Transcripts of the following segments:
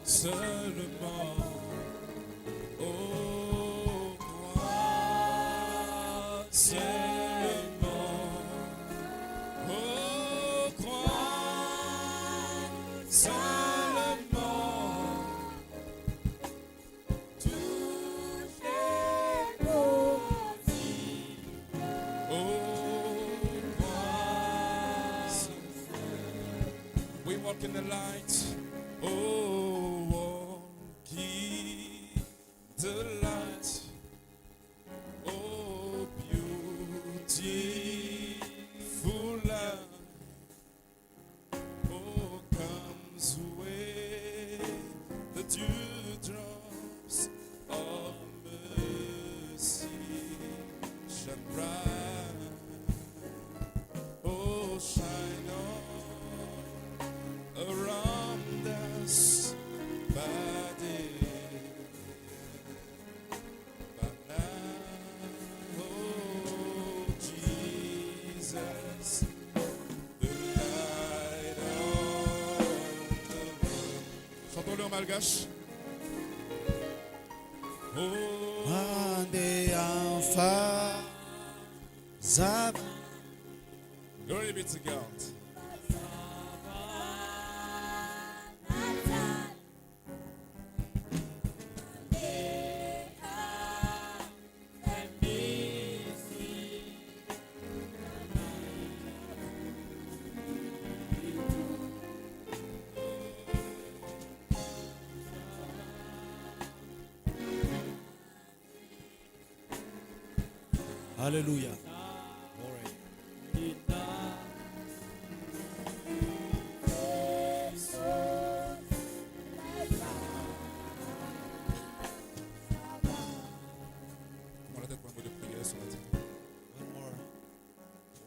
seulement. Oh, crois seulement. Oh, crois seulement. Tout est possible. Oh, crois seulement. We walk in the light. Oh, walk in the light. Oh, beautiful light. Oh, comes away the dewdrops of mercy shine bright. Oh, shine on around us by day, by night. Oh, Jesus, the light of the world. Chantons-le en malgache. Oh, Ande Alpha Zab. glory be to God. Hallelujah. Glory. On la tête pour un mot de prière ce matin. One more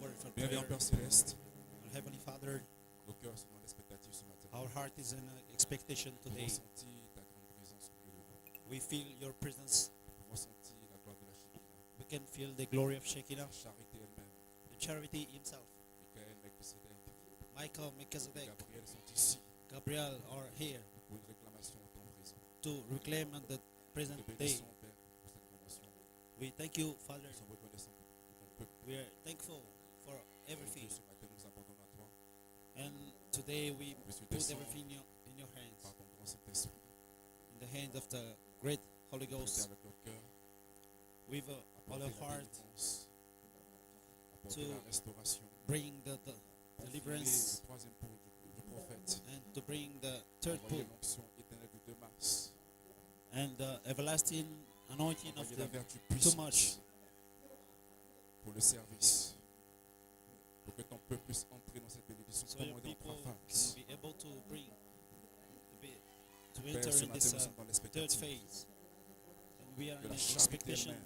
word for Bienvenue prayer. Père Céleste. Our Heavenly Father, Nos cœurs sont dans l'expectative ce matin. our heart is in expectation Nous avons today. senti ta grande présence au milieu de nous. We feel your presence. Nous avons senti la gloire de la Shekinah. We can feel the glory of Shekinah, La charité elle-même. the charity himself. Michael, Melchizedek, Michael, Melchizedek, Gabriel sont ici Gabriel are here pour une réclamation au temps présent. to reclaim on the present Nous te day. bénissons, Père, pour cette convention. We thank you, Father. Nous sommes reconnaissants pour ton peuple. We are thankful for Dieu, everything. ce matin, nous abandonnons à toi And today we Monsieur, put descends everything in your hands, par ton grand Saint-Esprit. in the hands of the great Holy Traiter Ghost, avec leur cœur, with all apporter our la heart, délivrance, apporter to la restauration, bring the enfiler deliverance le troisième pôle du prophète, and to bring the third envoyer pull l'onction éternelle de Mars, and the everlasting anointing of envoyer la the vertu too puissante much, pour le service, pour que ton peuple puisse entrer dans cette bénédiction so comme your on est en people trois phases. can be able to bring to Père, enter ce in matin, this nous sommes dans third l'expectative phase, and we are de in la charité expectation. elle-même,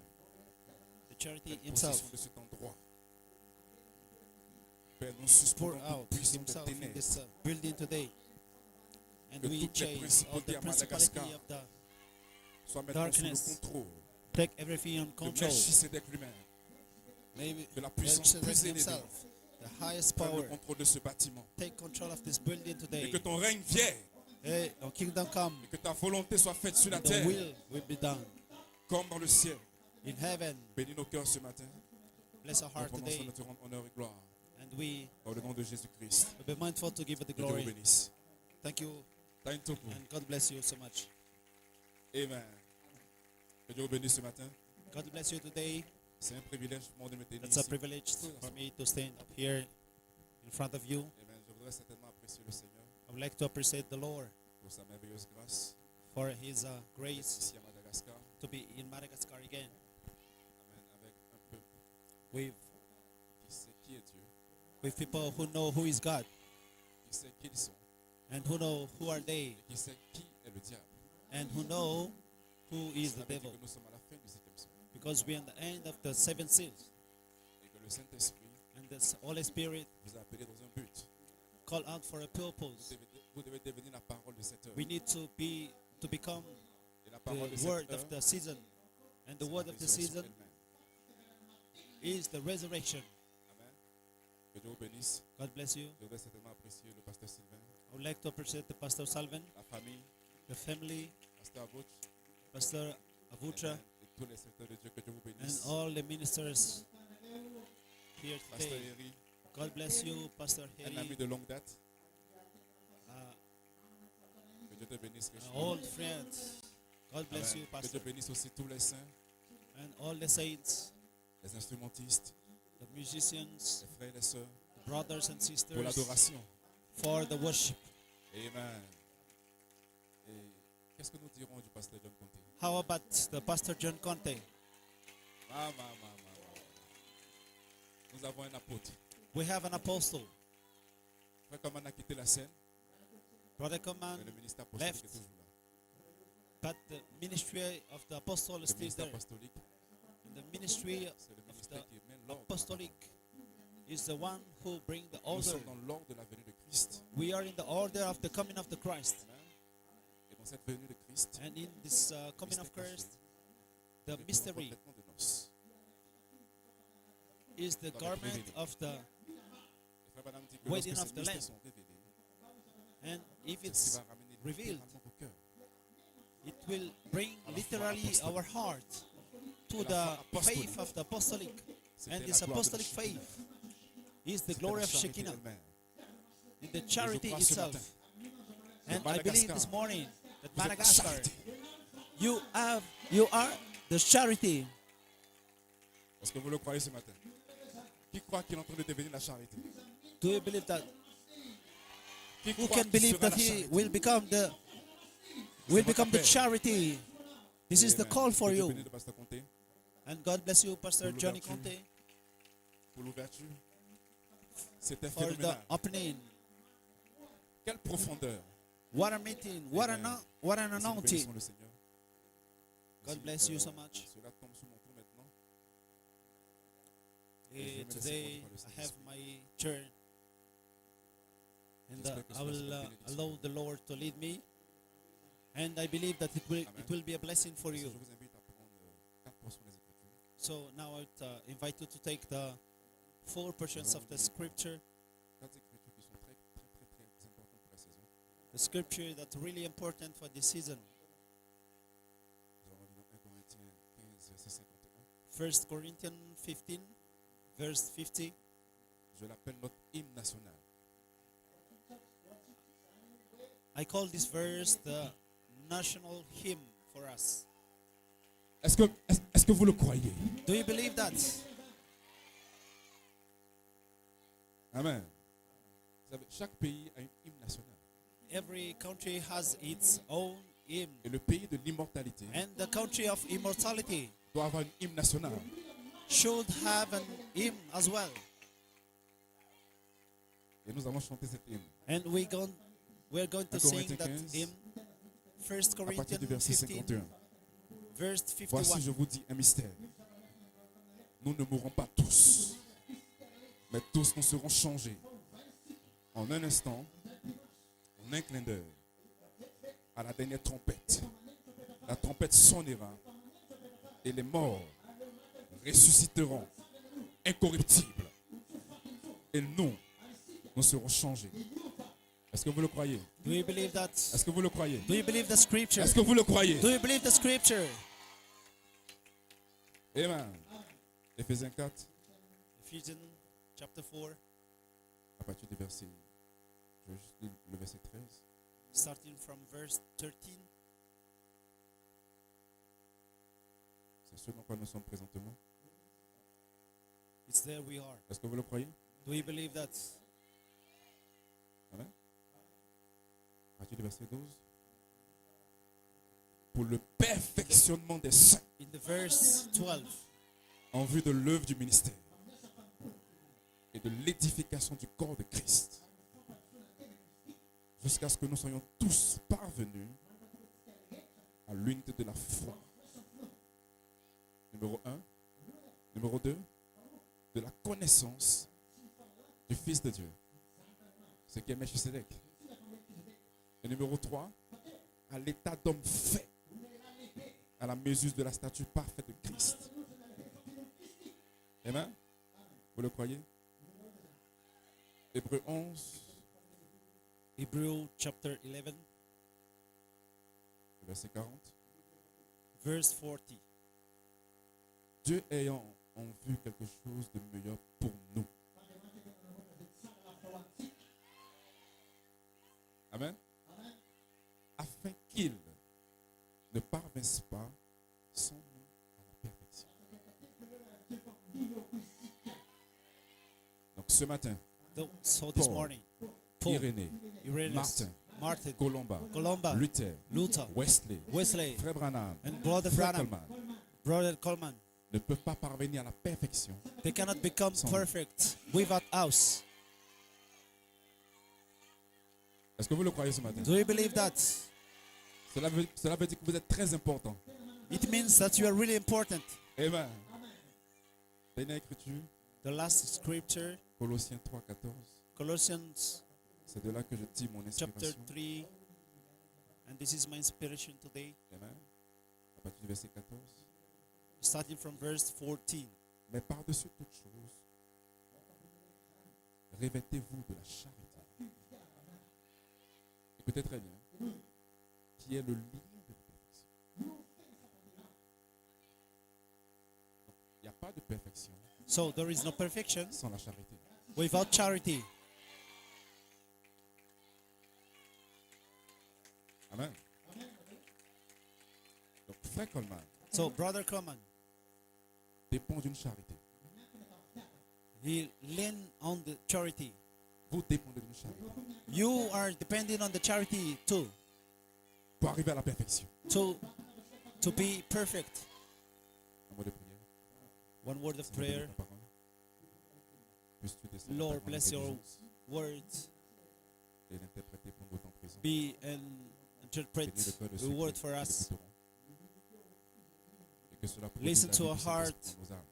The charity cette possession himself de cet endroit. Père, nous pour suspendons toute out puissance de himself in ténèbres, this building today, and Que we toutes les chase all the principautés à principality Madagascar of the soit maintenant sous le darkness. contrôle take everything on de control. Melchizedek lui-même, Maybe de la puissance Melchizedek plus élevée. himself, the highest Prenne power, le contrôle de ce bâtiment. take control of this building Et today. que ton règne vienne. Hey, your kingdom come, Et que ta volonté soit faite sur la and the terre will be done comme dans le ciel. in heaven. Bénis nos cœurs ce matin. Bless our Nous heart prononçons today, notre honneur et gloire. and we Dans le nom de Jésus-Christ. will be mindful to give it the Que Dieu vous glory. bénisse. Thank you, Taintoku. and God bless you so much. Amen. Que Dieu vous bénisse ce matin. God bless you today. C'est un privilège pour moi de me tenir It's a ici. privilege for me to stand up here in front of you. Amen. Je voudrais certainement apprécier le Seigneur I would like to appreciate the Lord pour sa merveilleuse grâce for His grace ici à Madagascar. to be in Madagascar again Amen. Avec un peuple with qui sait qui est Dieu, people who know who is God qui sait qui ils sont and who know who are they et qui sait qui est le diable. and who know who is the Cela veut dire devil, que nous sommes à la fin du septième siècle because we're in the end of the seven seals, et que le Saint-Esprit and the Holy Spirit vous a appelé dans un but. call out for a purpose. Vous devez devenir la parole de cette heure. We need to become Et la parole de the cette word heure, of the season, and the c'est word la of the résurrection season elle-même. is the resurrection. Amen. Que Dieu vous bénisse. God bless you. Je voudrais certainement apprécier le pasteur Sylvain, I would like to appreciate the Pastor Salvin, la famille, the the family, Pasteur Avouch, Pastor Avucha, et tous les secteurs de Dieu, que Dieu vous and bénisse. all the ministers here Pasteur today. Eri, God bless you, Pastor un ami Harry, de longue date, uh, que Dieu te bénisse richement. old friends. God bless Amen. you, Que Dieu Pastor, bénisse aussi tous les saints, and all the saints, les instrumentistes, the musicians, les frères et les sœurs, the brothers and pour sisters, l'adoration. for the worship. Amen. Et qu'est-ce que nous dirons du pasteur John Conte? How about the Pastor John Conte? Nous avons un apôtre. We have an apostle. Frère Coman a quitté la scène, Brother Coman, mais le ministère apostolique left. est toujours là. but the ministry of the apostle is Le still ministère there. apostolique, And the ministry c'est le of ministère the qui mène l'ordre. apostolic is the one who bring the Nous order. sommes dans l'ordre de la venue de Christ. We are in the order of the coming of the Christ. Amen. Et dans cette venue de Christ, And in this coming of Christ, the mystery complètement de noces. is the garment of the, Et frère Madame dit que Wedding lorsque of ces the mystères Lamb. sont révélés, and if c'est ce qui it's va ramener revealed, littéralement vos cœurs. it will bring À la foi literally apostolique. our heart to Et la foi the apostolique. faith of the apostolic. C'était And la this gloire de apostolic Shekinah. faith is the C'était glory la of charité Shekinah, elle-même. in the charity crois ce itself. matin And que I believe Madagascar, this morning that Vous êtes la Madagascar, charité. you are the charity. Est-ce que vous le croyez ce matin? Qui croit qu'il est en train de devenir la charité? Do you believe that? Qui Who croit can qu'il believe sera that la he charité? will become the votre appel. charity? This is the Amen. call for Que Dieu you. bénisse le pasteur Conté And God bless you, Pastor Pour Johnny l'ouverture. Conte, pour l'ouverture. C'était for the phénoménal. opening. Quelle profondeur. What a meeting! What an Amen. what an Si nous anointing! bénissons le Seigneur. God Si, bless you so much. Cela tombe sous mon tour maintenant. Et je vais me laisser Today conduire par le I have Saint-Esprit. my turn, and J'espère que I cela will sera une bénédiction. allow the Lord to lead me, and I believe that it Amen. will be a blessing for Je you. vous invite à prendre 4 portions des Écritures. So now I would invite you to take the 4 portions of the scripture, 4 Écritures qui sont très importantes pour la saison. the scripture that's really important for this season. Nous allons lire 1 Corinthiens 15, verset 51. 1 Corinthians 15, verse 50. Je l'appelle notre hymne national. I call this verse the national hymn for us. Est-ce que vous le croyez? Do you believe that? Amen. Vous savez, chaque pays a une hymne nationale. Every country has its own hymn, Et le pays de l'immortalité and the country of immortality doit avoir une hymne nationale. should have an hymn as well. Et nous allons chanter cette hymne. And we're going to 1 sing Corinthiens that 15, hymn. 1 À partir du Corinthians verset 15, 51. verse Voici, 51. je vous dis un mystère. Nous ne mourrons pas tous, mais tous nous serons changés. En un instant, en un clin d'œil, à la dernière trompette. La trompette sonnera et les morts ressusciteront incorruptibles. Et nous serons changés. Est-ce que vous le croyez? Do you believe that? Est-ce que vous le croyez? Do you believe the scripture? Est-ce que vous le croyez? Do you believe the scripture? Amen. Éphésiens 4, Ephesians chapter 4, à partir du verset, je vais juste lire le verset 13. starting from verse 13. C'est ce dans quoi nous sommes présentement. It's there we are. Est-ce que vous le croyez? Do you believe that? Amen. À partir du verset 12. Pour le perfectionnement des saints In the verse 12, en vue de l'œuvre du ministère et de l'édification du corps de Christ, jusqu'à ce que nous soyons tous parvenus à l'unité de la foi. Numéro 1. Numéro 2. De la connaissance du Fils de Dieu, ce qui est Melchisedec. Et numéro 3. À l'état d'homme fait, à la mesure de la stature parfaite de Christ. Amen. Vous le croyez? Hébreux 11, Hebrew chapter 11, Verset 40. verse 40. Dieu ayant en vue quelque chose de meilleur pour nous. Amen. Afin qu'il ne parvinsse pas sans nous à la perfection. Donc ce matin, So this Paul, morning, Paul, Irénée, Irenaeus, Martin, Columba, Luther, Luther, Wesley, Frère Branham, and Brother Frère Branham, Coleman Brother Coleman, ne peuvent pas parvenir à la perfection. they cannot become Sans perfect without us. Est-ce que vous le croyez ce matin? Do you believe that? Cela veut dire que vous êtes très important. It means that you are really important. Amen. Dernière écriture, The last scripture, Colossiens 3, 14. Colossians C'est de là que je tire mon chapter inspiration. 3, and this is my inspiration today, Amen. À partir du verset 14. starting from verse 14. Mais par-dessus toute chose, revêtez-vous de la charité. Écoutez très bien. Qui est le lien de la perfection. Il n'y a pas de perfection So there is no perfection sans la charité. without charity. Amen. Donc, Frère Coleman So Brother Coleman, dépend d'une charité. he lean on the charity. Vous dépendez d'une charité. You are depending on the charity too, Pour arriver à la perfection. to be perfect. Un mot de prière. One word of Seigneur, bénis prayer. ta parole. Puisses-tu descendre Lord, ta parole bless your d'intelligence words. et l'interpréter pour notre temps présent. Be and interpret Bénis le cœur de the ceux word qui for us. l'écouteront. Et que cela Listen produise to la our vie du Saint-Esprit heart. dans nos âmes.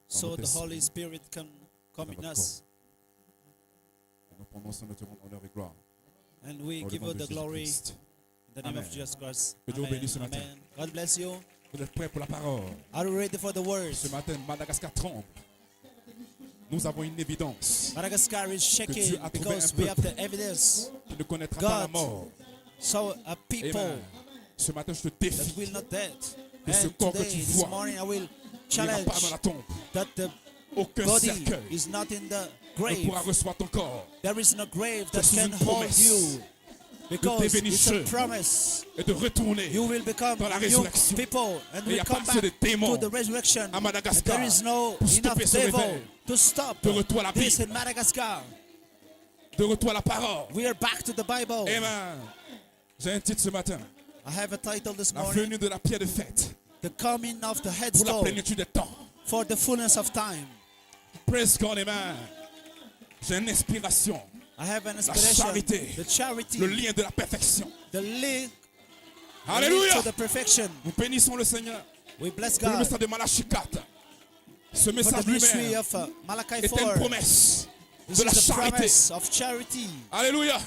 So notre the Holy esprit, Spirit can come in notre us, Et nous prononçons notre honneur et gloire. and we Dans le give nom you de the glory Jésus-Christ. in the name Amen. of Jesus Christ. Que Dieu vous Amen. bénisse ce matin. Amen. God bless you. Vous êtes prêts pour la parole? Are you ready for the word? Ce matin, Madagascar tremble. Nous avons une évidence Madagascar is Dieu shaking a trouvé because un we have peuple the evidence. qui ne connaîtra pas la God mort. So a people Amen. Ce matin, je te that défie. will not dead. Que ce And corps que today, tu this vois morning, I will n'ira pas dans challenge la tombe. that the Aucun body cercueil is not in the ne grave. pourra recevoir ton corps There is no grave that suis can une hold promesse you. Because devenir it's a jeune. promise. et de retourner You will become dans la new résurrection. people and Et il y will a come pas assez back de démons to the resurrection. à And Madagascar there is no pour enough stopper ce devil réveil. to stop De retour à la this Bible. in Madagascar. De retour à la parole. We are back to the Bible. Amen. J'ai un titre ce matin. I have a title this La morning. venue de la pierre de fête The coming of the pour la headstone plénitude des temps. for the fullness of time. Praise God, amen. J'ai une inspiration. I have an inspiration. charité. The charity. Le lien de la perfection. The link Alléluia. to the perfection. Nous bénissons le Seigneur We bless pour le God message de Malachie 4. Ce for message the mystery lui-même of Malachi est une 4. promesse This de la is the charité. promise of charity. Alléluia.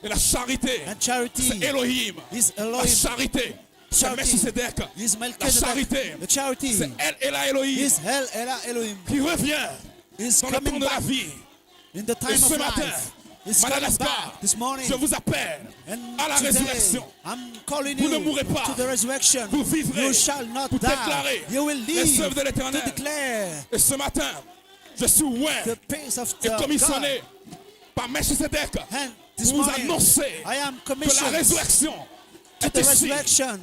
Et la charité, And charity c'est Elohim. is La Elohim. charité, c'est Charity Melchisedec. is La Melchizedek. charité, The charity c'est El Ela Elohim is Hel Ela Elohim. qui revient Is dans le temps coming de la back vie. in the Et time ce of matin, life. Is coming Madagascar, back this morning. je vous appelle And à la today, résurrection. I'm calling Vous you ne mourrez pas. to the resurrection. Vous vivrez You shall not pour die. déclarer You will les live œuvres de to l'Éternel. declare Et ce matin, je suis oint the pace of et the commissionné par Melchisedec And this pour vous morning, annoncer I am que la commissioned résurrection to est the ici. resurrection.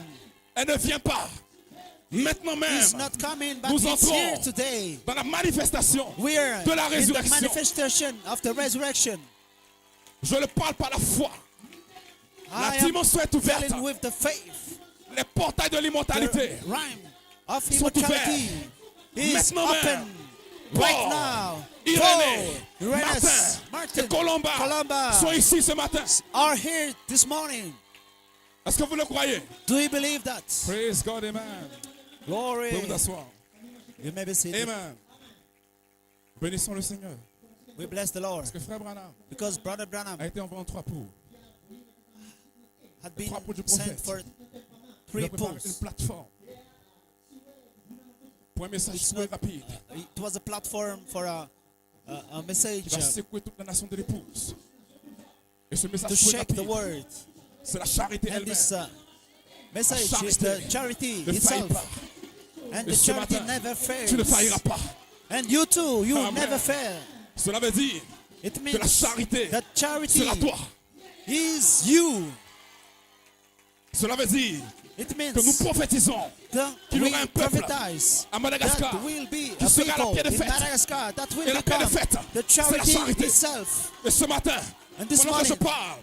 Elle ne vient pas maintenant même. He's not coming, but Nous he's here entrons today. dans la manifestation We're de la in the résurrection. manifestation of the resurrection. Je le parle par la foi. La I am dimension est ouverte. telling with the faith. Les portails de l'immortalité The rhyme of sont immortality is Maintenant même. open right Paul, now. Irénée, Paul, Irenaeus, Martin et Colomba sont ici ce matin. are here this morning. Est-ce que vous le croyez? Do you believe that? Praise God, amen. Glory. Vous pouvez vous asseoir. You may be seated. Amen. Bénissons le Seigneur. We bless the Lord Parce que frère Branham because Brother Branham a été envoyé en 3 pots. had been Trois pots du sent prophète. for Il 3 a préparé une posts. plateforme pour un message It's très not- rapide It was a platform for a message qui va secouer toute la nation de l'épouse. Et ce message to très shake the rapide word. C'est la charité And elle-même. this message is charité the charity ne faillit itself. pas. And Et the ce charity matin, never tu ne fails. failliras pas. And you too, you Amen. never fail. Cela veut dire It que la means charité that charity sera toi. is you. Cela veut dire It que nous means prophétisons that qu'il y we aura un peuple prophesize à Madagascar that will be qui a sera la people pierre de in fête. Madagascar that will Et la pierre de become fête, the c'est la charity charité. itself. Et ce matin, And this pendant que je morning, parle,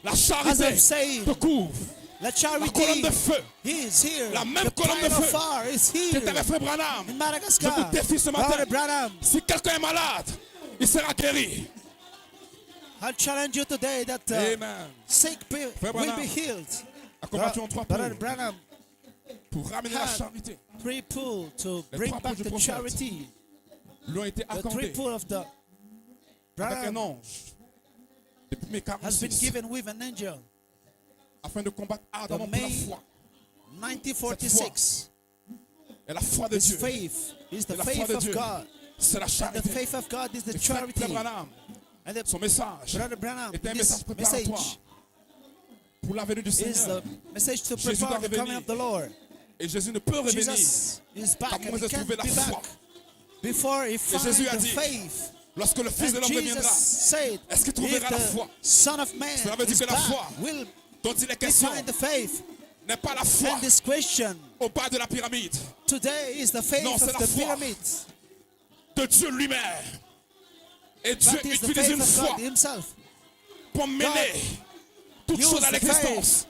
la as charité I'm saying, te couvre. the La colonne charity de feu is here. La même The colonne de pillar of feu fire is qui here était avec Frère Branham. in Je vous Madagascar. défie ce matin. Brother Branham, Si quelqu'un est malade, il sera guéri. I challenge you today that Amen. sick people Frère will Branham be healed. A combattu en 3 Brother points Branham pour ramener la had charité. 3 pools to Les bring 3 back poules du the prophète charity. lui ont été The 3 accordés pools of the avec un Branham ange depuis mai has been 46 given with an angel. afin de combattre ardemment The pour la May foi. 1946. Et la foi de His Dieu, faith is the Et la foi faith de of Dieu, God. c'est la And the charité. faith of God is the Et Frère charity. Branham, And the son message Brother Branham, était un this message préparatoire message pour la venue du is Seigneur. the message to Jésus prepare doit the coming revenir. of the Lord. Et Jésus ne peut revenir Jesus is back qu'à and moins he de can't trouver la be foi. back before he finds Jésus a the dit, faith. lorsque le Fils de And l'homme Jesus reviendra, said, est-ce qu'il if trouvera la the foi Son of Man Cela veut dire is que la back, foi will dont il est he question find the faith? n'est pas la foi And this question au bas de la pyramide today is the faith Non, c'est of la the foi. pyramid. de Dieu lui-même. Et Dieu That is the utilise faith une of foi God himself pour mener toutes use choses à the l'existence.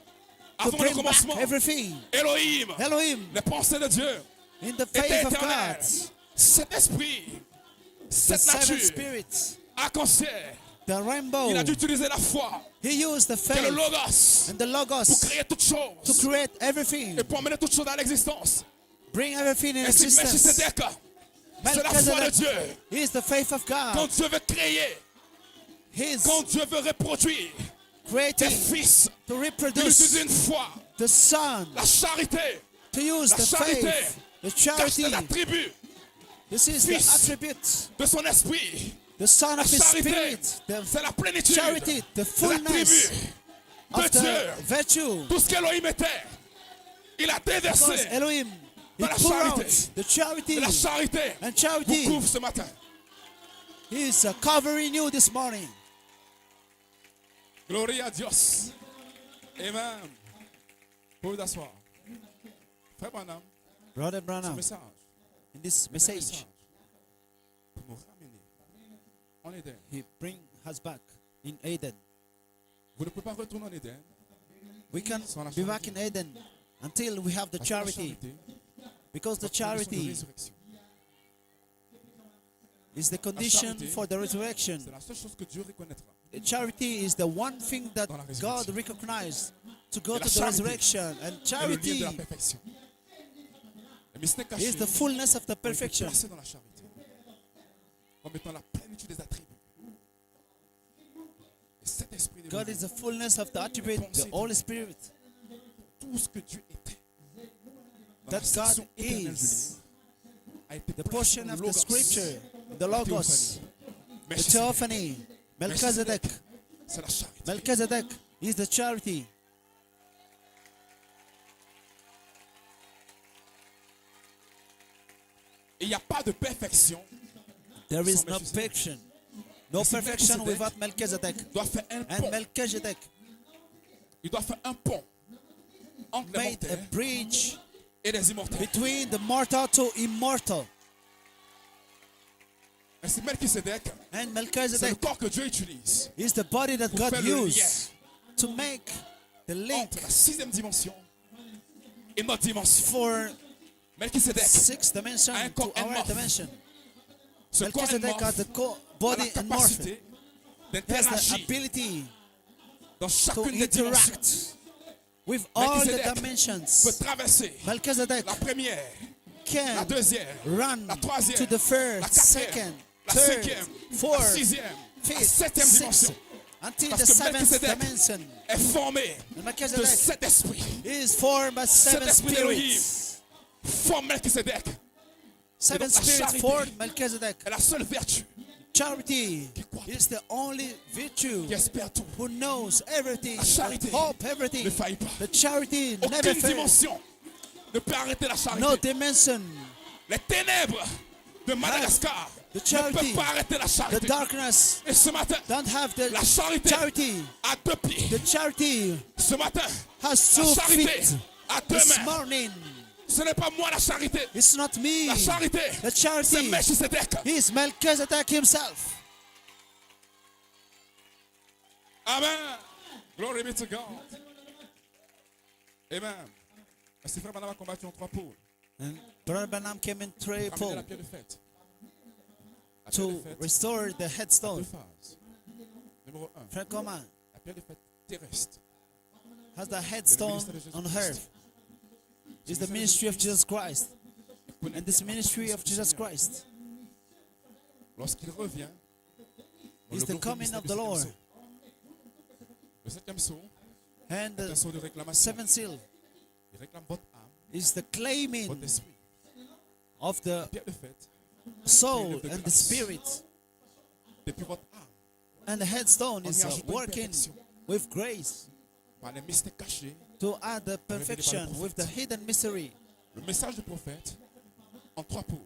to Avant le bring back commencement, everything. Elohim, Elohim, les pensées de Dieu in the étaient faith of éternelles. God, Cet esprit, the cette seven nature spirits, arc-en-ciel, the rainbow, il a dû utiliser la foi, he used the qui est le faith logos, and the pour logos créer toutes to choses create everything, et pour amener toutes choses à l'existence. bring everything in Et si existence. Melchisedec, c'est la foi de Melchizedek Dieu. is the faith of Quand God. Dieu veut créer, He's quand Dieu veut reproduire des creating fils, to il reproduce utilise une foi, the Son, la charité, to use la the charité, faith, the car charity. c'est l'attribut This is the Fils. attribute, de son esprit. the Son La of His charité, Spirit, the c'est la plénitude, charity, the c'est l'attribut fullness de of the Dieu. virtue. Tout ce qu'Elohim était, il a Because déversé. Elohim, He Par la poured out charité. the charity, Et la charité and vous charity couvre ce matin. is covering you this morning. Gloria a Dios. Amen. Vous pouvez vous asseoir. Frère Branham, Brother ce Branham, message, in this c'est un message, message pour nous ramener en Éden. He bring us back in Eden. Vous ne pouvez pas retourner en Éden We can Sans la be back in Eden until we have the parce que la charity, charité, because the c'est la condition de charity résurrection. is the condition charité, for the resurrection. C'est la seule chose que Dieu reconnaîtra. Charity is the one thing that Dans la God résurrection. recognized to go Et la to the charité resurrection, and Et le lien de charity la perfection. Le mystère caché is the fullness of the ont été perfection. placés dans la charité comme étant la plénitude des attributs. Et cet esprit de God is the fullness of the attribute, the Holy Spirit, tout ce que Dieu était dans that la section God éternelle du is livre a été the placé portion dans of le the logos, scripture, the la Logos, théophanie. the Melchisedec, theophany, Melchizedek. c'est la charité. Melchizedek is the charity. Et il n'y a pas de perfection. There is Sans no Melchizedek. perfection. No Mais si perfection Melchizedek without Melchizedek. Il doit faire un And pont. Melchizedek Il doit faire un pont entre les made a mortels bridge et les immortels. between the mortal to immortal. Et c'est Melchisedec, And c'est le Melchizedek corps que Dieu utilise is the body that pour God faire le used to make the link entre la sixième dimension et notre dimension. for Melchisedec, sixth dimension un to corps our amorphe. dimension. ce corps Melchizedek has the amorphe a body la and morph. capacité He has the d'interagir ability dans to chacune des dimensions. interact with all the Melchizedek peut dimensions. traverser Melchizedek la première, la can deuxième, run la troisième, to the la first, quatrième, second, la third, cinquième, la fourth, sixième, la fifth, septième sixth, dimension until Parce the que seventh Melchizedek dimension. est formé And de Melchizedek cet esprit. is formed by seven esprit d'Élohim. spirits. Forme Melchizedek. Seven donc la spirits charité formed Melchizedek. est la seule vertu Charity Qui croit is the only virtue qui espère tout, who knows everything, La charité that hope everything. ne faillit pas. The charity never Aucune fails. dimension ne peut arrêter la charité. No dimension. Les ténèbres de Madagascar the ne charity, peuvent pas arrêter la The charité. darkness Et ce matin, don't have the la charité charity. à deux pieds. The charity Ce matin, has la 2 charité feet. à deux This mains. morning, Ce n'est pas moi la charité. it's not me. La charité, The c'est charity Melchisedec. is Melchizedek himself. Amen. Glory be to God. Amen. Ainsi, frère Branham a combattu en 3 pôles. And Brother Branham came in 3 Ramener la poles pierre de fête. La pierre de to fête, restore the 2 headstone. phases. Numéro 1, Frère Coman la pierre de fête terrestre. has the headstone on earth. Is the ministry of Jesus Christ. And this ministry of Jesus Christ Lorsqu'il revient, on is le the glorifie coming du of the septième Lord. sceau. Le 7e sceau And est un the sceau de réclamation. 7th seal Il réclame votre âme, is the claiming votre esprit. of the La pierre de fête, soul and the spirit. depuis votre âme, And the headstone is On y ajoute une working perfection. with grace par les mystères cachés. to add the perfection with the hidden mystery. Le message du prophète en 3 pôles.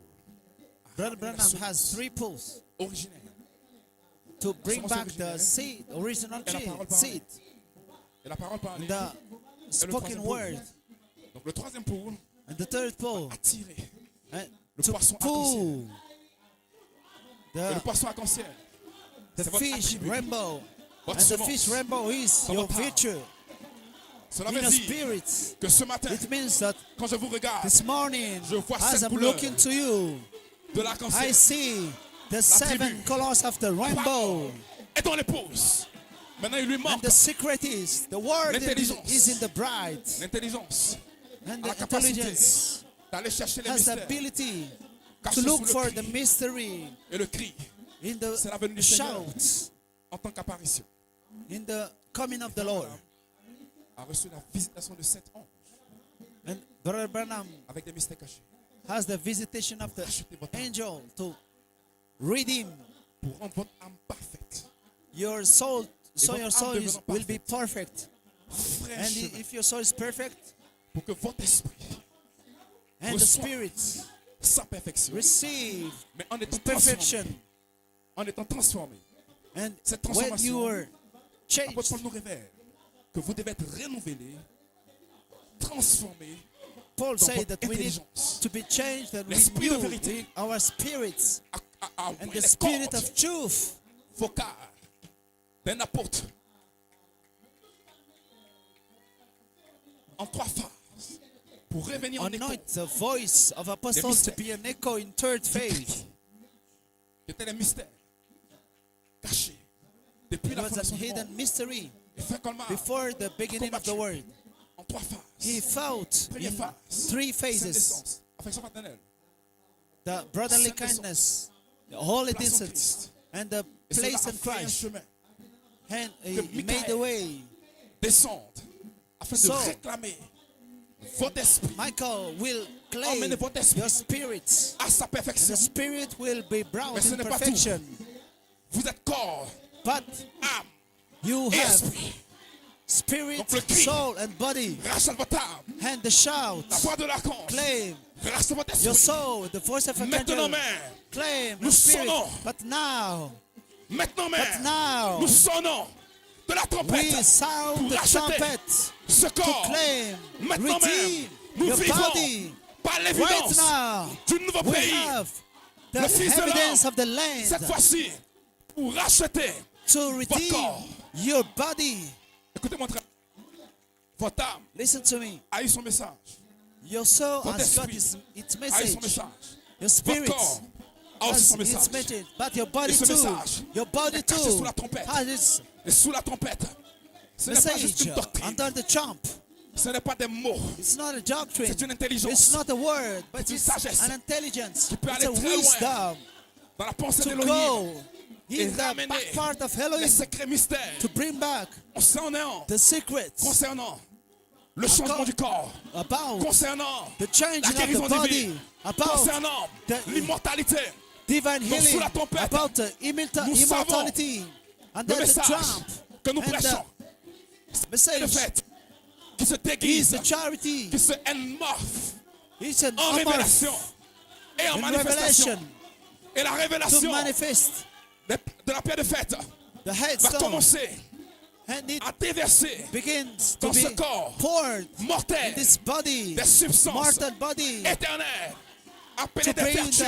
Brother Branham has 3 poles Originel. to bring Semence back the originelle. seed, original Et la parole parlée. seed, Et la parole parlée. the spoken troisième word. Donc le 3e pôle, And the 3rd pole, attirer. and Le to poisson pull Et le the poisson arc-en-ciel, the c'est votre fish attribut. rainbow. Votre And the semence. fish rainbow is Dans your votre âme. virtue Cela in veut your dire spirit. que ce matin, It means that quand je vous regarde, this morning, Je vois as 7 I'm couleurs looking to you, de I l'arc-en-ciel see the 7 colors of the rainbow. est dans l'épouse. Maintenant, il lui And manque the secret is, the word L'intelligence. is in the bride. l'intelligence, And la the capacité intelligence d'aller chercher les has the mystères ability to cachés look sous for le the cri mystery et le cri in C'est la the venue du Seigneur. shouts, en tant qu'apparition. in the coming of the Lord. A reçu la visitation de 7 anges And Brother Branham avec des mystères cachés has the visitation of the angel to redeem pour rendre votre âme parfaite, your soul, so votre your âme soul devenant will be parfaite. perfect. And fraîche, if your soul is perfect, pour que votre esprit, and the Reçoit. spirit sans perfection, receive mais en étant perfection, transformé, en étant transformé, and cette when transformation, you are l'apôtre changed, Paul nous révèle que vous devez être renouvelé, transformé Paul dans said votre that we need intelligence. to be changed and L'esprit de renewed vérité. in our spirits, à and ouvrir the les spirit cordes of truth vocales d'un apôtre en 3 phases pour revenir en écho anoint the voice of apostles to be an echo in 3rd phase. qui étaient les mystères cachés depuis It la was fondation a du hidden monde. mystery Et Frère Colmar, before the beginning of the world. en 3 phases. He fought Première in phase, 3 sainte phases: essence, affection fraternelle, the brotherly Sainte kindness, the holy place en distance, Christ. and the Et cela place a in fait un Christ. chemin, And he que made Michael the way. descendre afin de So, réclamer votre esprit Michael will Emmenez claim votre esprit your spirits. à sa The perfection. spirit will be brought Mais ce in n'est pas perfection. Vous êtes corps, But âme you et have esprit. spirit, Donc le cri. soul, and body. Rachète votre âme. And the shout, La voix de l'archange. claim Rachète votre your esprit. soul, the voice of Maintenant archangel. même. Claim Nous your spirit. sonnons. But now, Maintenant but même. now, Nous sonnons de la we trompette sound pour the racheter trumpet ce to corps. claim, Maintenant même. redeem Nous your vivons body. par Right l'évidence now, du nouveau we pays. have the Le Fils de evidence l'homme, of the land cette fois-ci, pour racheter. to redeem corps. your body. Écoutez-moi très. Votre âme Listen to me. a eu son message. Your soul Votre has got esprit its A eu son message. message. Your Votre spirit corps a aussi has son its message. message. But your body Et ce too. message Your body est caché too sous la trompette. has its Et sous la trompette, ce n'est pas juste message une doctrine. under the trump. Ce n'est pas des mots. It's not a doctrine. C'est une intelligence It's not a word, but C'est une it's sagesse an intelligence. peut It's aller a très loin wisdom dans la pensée to d'Élohim. go Et in the ramener back part of Les Elohim secrets mystères to bring back concernant, the secrets le changement du corps, about concernant the changing la of the guérison body, divine, about concernant the- l'immortalité, divine Donc, sous healing, la trompette, about nous immortality, and le then the message trump, que nous and prêchons, the le message fait qui se is déguise, the charity. qui se enmorphe It's an en honor révélation et en in manifestation. revelation Et la to révélation manifest. de la pierre de fête The va headstone, commencer and it à déverser begins to dans ce be corps poured in mortel this body, des substances mortal body, éternelles to appelées des bring vertus.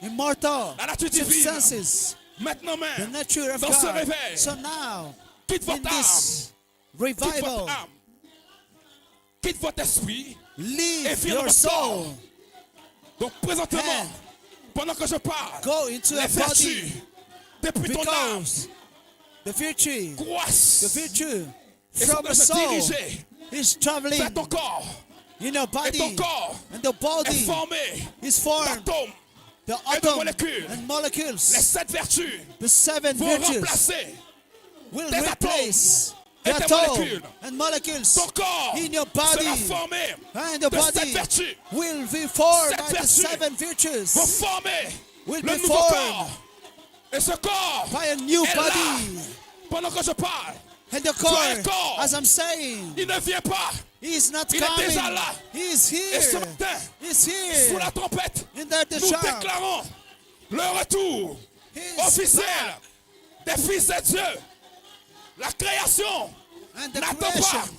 the immortal La nature divine. substances, Maintenant the même, nature of dans ce God. réveil, So now, quitte in votre âme, this quitte votre revival, âme, quitte votre esprit et leave viens dans your votre corps. soul, Donc présentement, And pendant que je parle, go into les a vertus body, depuis ton âme because the virtue, croissent. the virtue Et sont en from train the de se soul diriger is traveling vers ton corps. in your Et ton body, corps and the est body formé is formed, d'atomes. the et de atom molécules. and Les molecules, 7 vertus the 7 vont virtues remplacer will des replace et the des atom molécules. and molecules ton corps in your sera body, formé and the de 7 body vertus. will be formed Cette by the vertu 7 vont virtues former will le be nouveau formed corps. Et ce corps by a new est là body. pendant que je parle. And the un corps. core, as I'm saying, Il ne vient pas. he is not Il est coming. déjà là. He is Et ce here. matin, He's sous la here. trompette, In the nous shout. déclarons le retour He's officiel back. des fils de Dieu. La création And the n'attend pas creation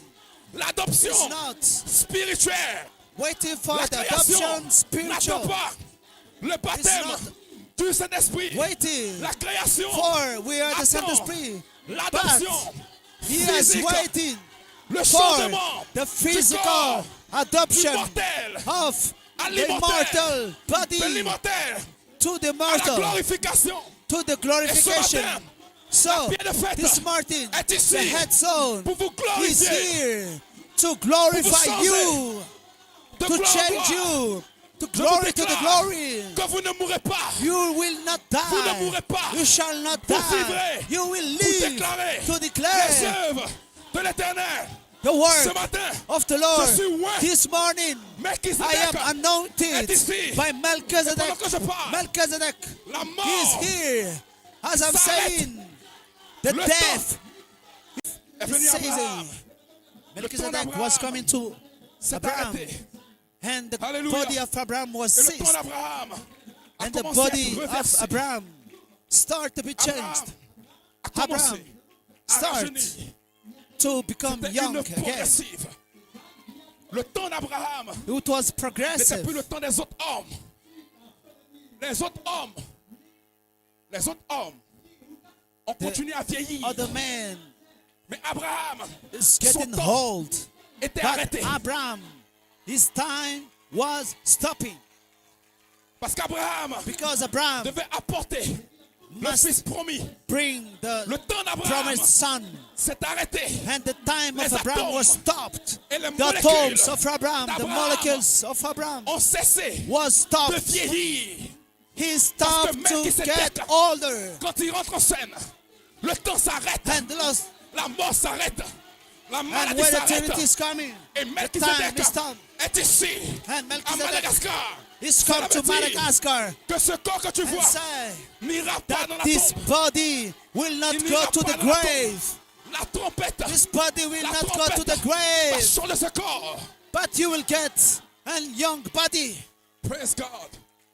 l'adoption is not spirituelle. waiting for La the création adoption n'attend spiritual. pas le baptême not du Saint-Esprit. Waiting La création for we are the Saint attend Spirit. l'adoption He is physique, waiting le for changement the du physical corps adoption immortel of à the l'immortel, immortal body de l'immortel to the à la mortal, glorification. to the Et ce glorification. matin, So, pierre de fête this Martin, est ici the head zone, pour vous is glorifier, here to glorify changer you, de to gloire en change gloire. you, to Je glory vous to the déclare glory. que vous ne mourrez pas. You will not Vous ne die. mourrez pas. You shall not Vous die. vivrez. You will Vous live déclarez to les declare œuvres de l'Éternel. the Ce work matin, of the Lord. je suis loin. This morning, I Melchizedek am anointed est ici. by Et pendant Melchizedek. que je parle, Melchizedek la is mort here. As I'm s'arrête. saying, the Le death est venu is à Abraham. ceasing. Melchizedek was coming to C'est Abraham, arrêté. and the Hallelujah. body of Abraham was Et le temps seized, d'Abraham a and the commencé à body être of reversé. Abraham start to be Abraham changed, a commencé Abraham à start rajeunir. to become C'était young une again. progressive. Le temps d'Abraham It was n'était progressive. plus le temps des autres hommes. Les autres hommes ont continué à vieillir. Other man Mais Abraham, is son getting temps old. était But arrêté. Abraham, his time was stopping Parce qu'Abraham because Abraham devait apporter le must fils promis. bring Le the temps d'Abraham promised son, s'est arrêté. and the time of Les Abraham was atomes stopped. et les The molécules atoms of Abraham, the d'Abraham molecules of Abraham ont cessé was de stopped. vieillir. He stopped to Melchizedek, get older, Quand il rentre en scène, le temps s'arrête. and lost. La mort s'arrête. La And maladie when s'arrête. eternity is coming, Et the time Melchizedek is done. est ici, And à Melchizedek Madagascar. is come Cela to veut dire Madagascar que ce corps que tu and vois say n'ira pas dans that la this tombe. body will not Il go n'ira to pas the dans la tombe. grave. La trompette This body will La not go to trompette the va grave, changer ce corps. but you will get a young body. Praise God.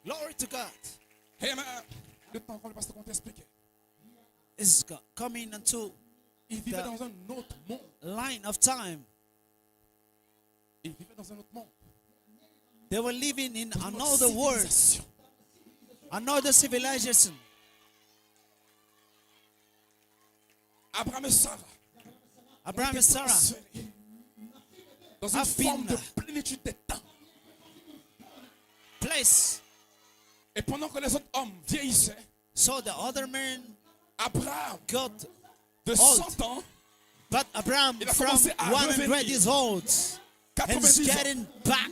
Glory to God. Amen. Le temps quand le pasteur compte expliquer. Is coming into Il vivait The- dans un autre monde. line of time. Il vivait dans un autre monde. They were living in Dans une autre another world, civilisation. another civilization. Abraham et Sarah. Abraham and Sarah transférés dans une have forme been de plénitude des temps. placed. Et pendant que les autres hommes vieillissaient, So the other man Abraham, got, de Old. 100 ans, but Abraham Il a from commencé à 100 revenir. years old and 90 ans, getting back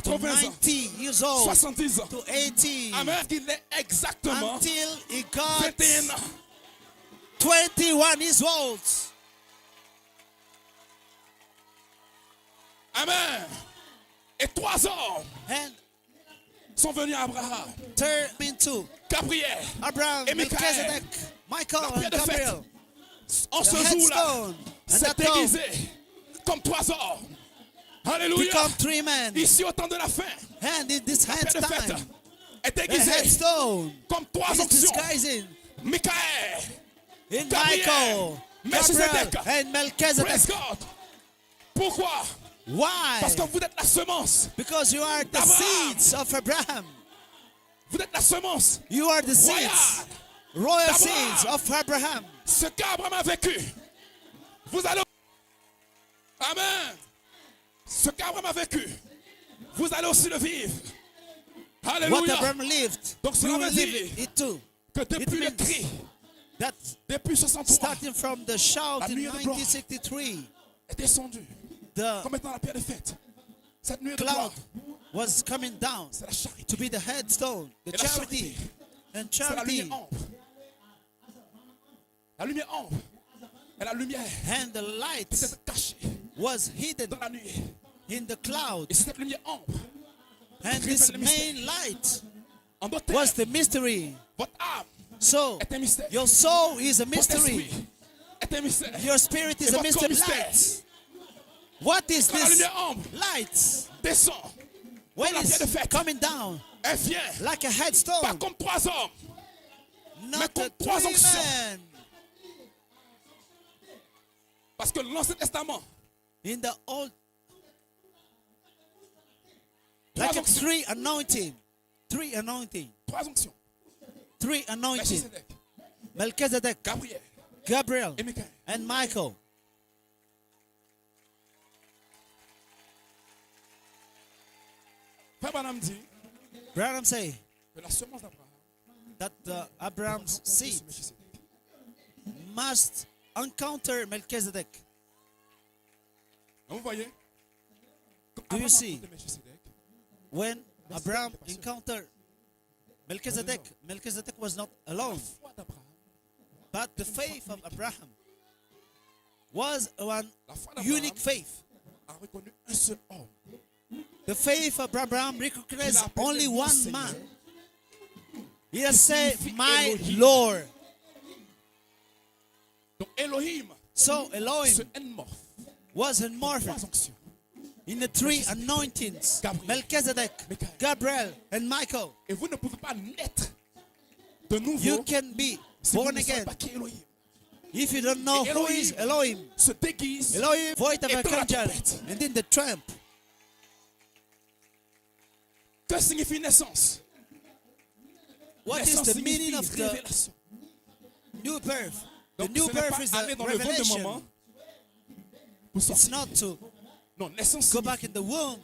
to 80 ans, 90 years old 70 ans. to 80 Amen. Il est exactement until he got 21 ans. 21 years old. Amen. Et 3 ans, And sont venus à Abraham, turned into Gabriel, Abraham, et Michael. Melchizedek, Michael, La pierre and de fête. Gabriel. En The ce jour-là, headstone and s'est that throne déguisé comme 3 hommes. Alléluia. become 3 men. Ici, au temps de la fin, And in this la pierre de fête time, est the déguisée headstone comme 3 is onctions. disguising Michael, in Gabriel, Michael, Melchizedek. Gabriel, and praise Melchizedek. God. Pourquoi? Why? Parce que vous êtes la semence. Because you are the d'Abraham. seeds of Abraham. Vous êtes la semence You are the seeds, royal d'Abraham. seeds of Abraham. Ce qu'Abraham a vécu, vous allez... Amen. Ce qu'Abraham a vécu, vous allez aussi le vivre. What Alléluia. Abraham lived, Donc you cela will veut live dire it too. que depuis le means cri, That depuis 63, starting from the shout La in nuée de gloire. 1963, est descendu the comme étant la pierre de fête. Cette nuée de gloire, cloud was coming down c'est la charité. to be the headstone, the Et la charity. charité, And c'est la lumière charity ambre. La lumière ambre et la lumière and the light peut être cachée was hidden dans la nuée. in the cloud. Et c'est cette lumière ambre, And this main light en d'autres was termes, the mystery. votre âme So est un mystère. your soul is a Votre mystery. esprit est un mystère. Your spirit Et is a votre corps mystery mystère. light. What is Quand la this lumière ambre light? descend, When la pierre de it's fête. coming down elle vient like a pas headstone, comme 3 hommes, not comme a trois 3 onctions. men. parce que l'Ancien Testament, In the old, like a onctions. 3 anointing, 3 anointing, 3 onctions, 3 anointing. Melchizedek, Melchizedek, Gabriel Gabriel, et Michael. and Michael. Frère Branham dit Branham say que la semence d'Abraham that Abraham's rencontre seed ce Melchizedek. must encounter Melchizedek. Donc, vous voyez, quand Do you Abraham see? rencontre Melchizedek, When Abraham encountered Melchizedek, Melchizedek was not la alone, foi d'Abraham, but the faith of Abraham was one la foi d'Abraham unique faith. a reconnu un seul homme. The faith of Abraham recognized Il a appelé only mon one Seigneur. man. He has said, signifie my Elohim. Lord. Donc Elohim So se Elohim enmorphe. was 3 enmorphed onctions. in the 3 anointings, Gabriel, Melchizedek, Michael. Gabriel, and Michael. Et vous ne pouvez pas naître de nouveau You can be si vous born ne savez again pas qui est Elohim. if you don't know Et who is Elohim. Se déguise Elohim, voice of et a dans la angel, trompette. and then the trump. Que signifie naissance? What is Naissance the signifie meaning of the révélation. new birth? The Donc, new ce n'est birth pas is aller the dans le ventre de revelation. maman pour It's sortir. not to Non, naissance go signifie back in the womb.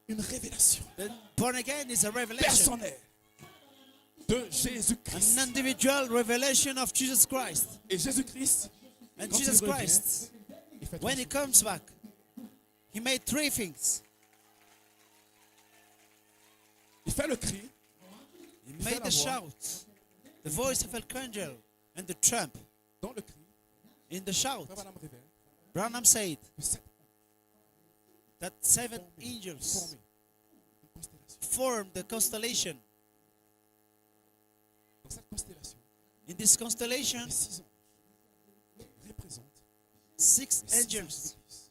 une révélation The born again is a revelation, personnelle de Jésus-Christ. an individual revelation of Jesus Christ. Et Jésus-Christ, And quand Jesus il revient, Christ, il fait when he trois comes back, he made 3 things. choses. Il fait le cri, He fait made la the voix. shout, the voice of archangel, and the trump. dans le cri, In the shout, Frère Branham révèle Branham said que 7 that 7 ont angels formé une constellation. formed the constellation. Dans cette constellation, In this constellation, les 6 anges représentent 6 les 6 anges angels d'Église.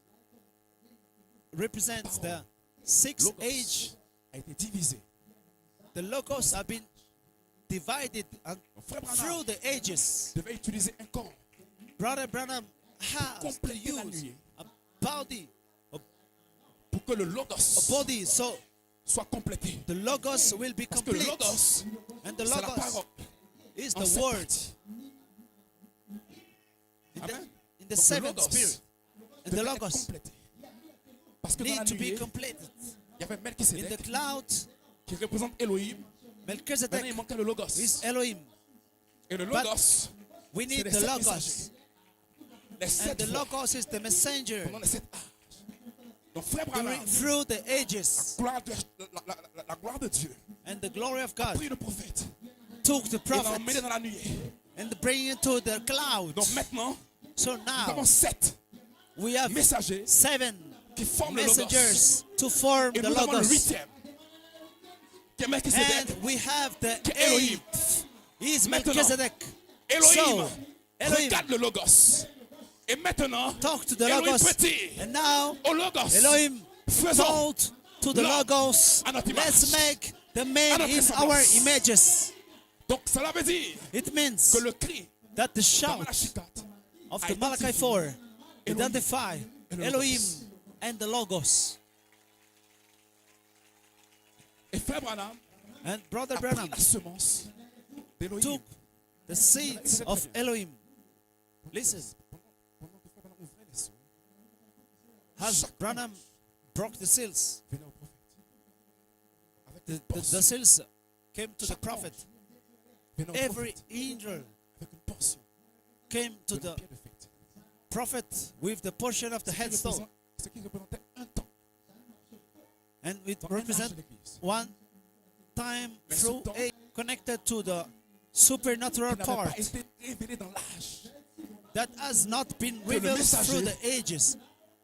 represents the 6 Logos age. a été divisé. The logos have been divided and Donc, Frère through Branham the ages. devait utiliser un corps Brother Branham has to compléter la use nuée a body, pour que le a logos body, so soit complété. the logos will be Parce que le complete. logos, And the c'est la logos parole is en the 7 word parties. in Amen. the Donc, le seventh logos spirit. And the devait être logos complété. Parce que dans la need to be nuée, completed. il y avait In the Melchizedek cloud, qui représente Elohim. Maintenant, Melchizedek il manquait le logos. is Elohim. Et le But logos, We c'est need les the 7 logos. messagers. Les And 7 the voix logos is the messenger pendant les 7 âges. Donc, Frère Branham, through the ages. la gloire de Dieu, And the glory of God prit le prophète took the et l'a emmené prophet dans la nuée. and bring it to the cloud. Donc maintenant, So nous now avons 7 we have messagers 7 qui forment le logos. messengers to form Et the nous avons le logos. 8e qui est Melchizedek, And we have the qui est Elohim. eighth. He is Maintenant, Melchizedek. Elohim, So, Elohim, regarde le Logos. Et maintenant, talk to the Elohim Logos. peut dire And now, au Logos, Elohim faisons told to the l'homme Logos, à notre image. let's make the man À notre in ressemblance. our images. Donc cela veut dire It means que le cri that the dans shout Malachie 4 of a the Malachi identifié 4 Elohim identify et le Elohim Logos. and the Logos. Et Frère Branham And Brother a pris Branham la semence d'Elohim. took the seeds of Elohim. Listen, Pendant que Frère Branham ouvrait les seaux, as Branham broke the seals, venait au prophète. Avec the, une the, portion, the seals came to the Chaque prophet. venait au Every prophète angel avec une portion came to de the pierre de fête. prophet with the portion of the headstone. Ce qui représentait un temps And it dans un âge represents de l'Église. one time Mais through ce temps a connected to the supernatural Qui n'avait part pas été révélé dans l'âge, that has not been le revealed messager through the ages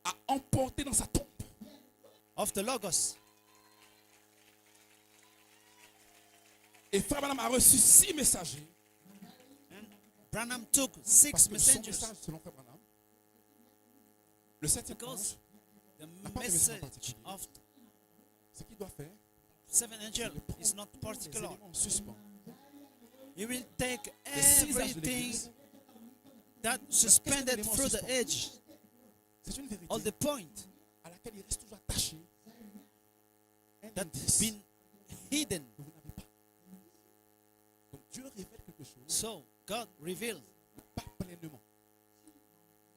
a emporté dans sa tombe of the Logos. Et Frère Branham a reçu 6 messagers. And Branham took Parce 6 que son messengers message, selon Frère Branham, le 7e because ange, the n'a pas de message message particulier. of Ce qu'il doit faire, 7 angel is not les particular. éléments en suspens. He will take Les 6 âges de everything l'Église, that suspended élément through the suspend? edge, c'est une vérité all the point à laquelle il reste toujours attaché. Un that indice has been hidden. que vous n'avez pas. Donc Dieu révèle quelque chose, So God revealed pas pleinement.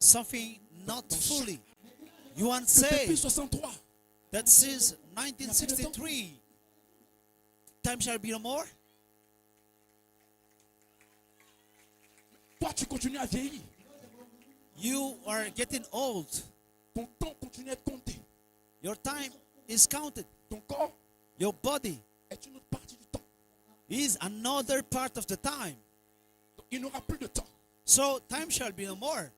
something not fully. You want to Que depuis say 63, that since 1963, time shall be no more? toi tu continues à vieillir. You are getting old. Ton temps continue à être compté. Your time is counted. Ton corps Your body est une autre partie du temps. is another part of the time. Donc, il n'aura plus de temps. So time shall be no more.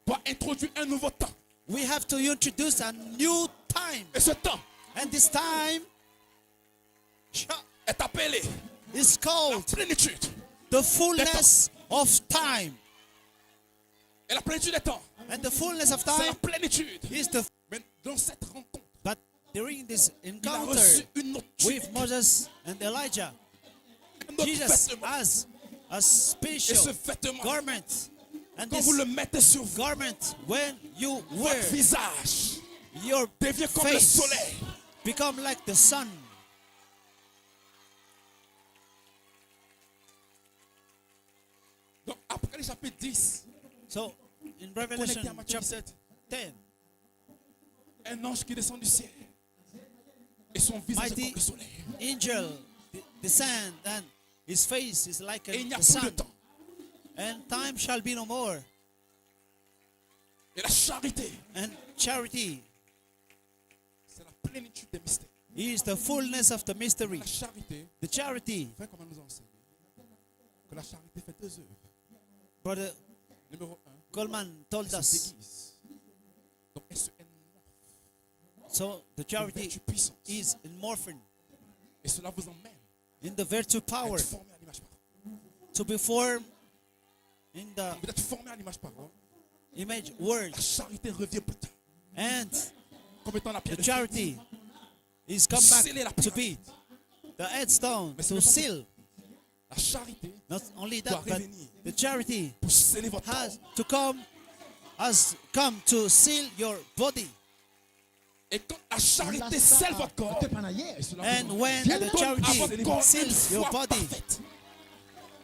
Doit introduire un nouveau temps. We have to introduce a new time. Et ce temps And this time est appelé is la called plénitude. the fullness of time. Et la plénitude des temps, And the fullness of c'est la time plénitude. is the. Mais dans cette rencontre, But during this il a encounter reçu une autre with tunique, Moses and Elijah, un autre Jesus vêtement. has a Et ce special vêtement, garment. And quand this vous le mettez sur vous, garment, when you votre wear, visage your devient comme le face soleil. become like the sun. Donc, après le chapitre 10, So in connecté à Revelation Matthieu chapter 17, 10, un ange qui descend du ciel. Et son visage est Mighty comme le soleil. angel descend and his face is like Et il n'y a the plus de sun. temps. And time shall be no more. Et la charité, And charity c'est la plénitude des mystères. is the fullness of the mystery. La charité, The charity, frère, comment nous a enseigné que la charité fait 2 œuvres. Brother Numéro 1, Coleman told elle se us. déguise. Donc, elle se So the une charity vertu puissante. is in morphine, Et cela vous emmène in the virtue à power, être formé à l'image parole. to be formed in the Vous êtes formé à l'image parole. image word. La charité revient plus tard. And Comme étant la pierre the de charity is come Sceller la back to be pyramide. the headstone Mais c'est to le seal. La charité Not only doit that, but revenir the charity pour sceller votre corps. has come to seal your body. Et quand la charité scelle votre corps, et cela And vous when emmène the à charity votre corps seals une your foi body, parfaite.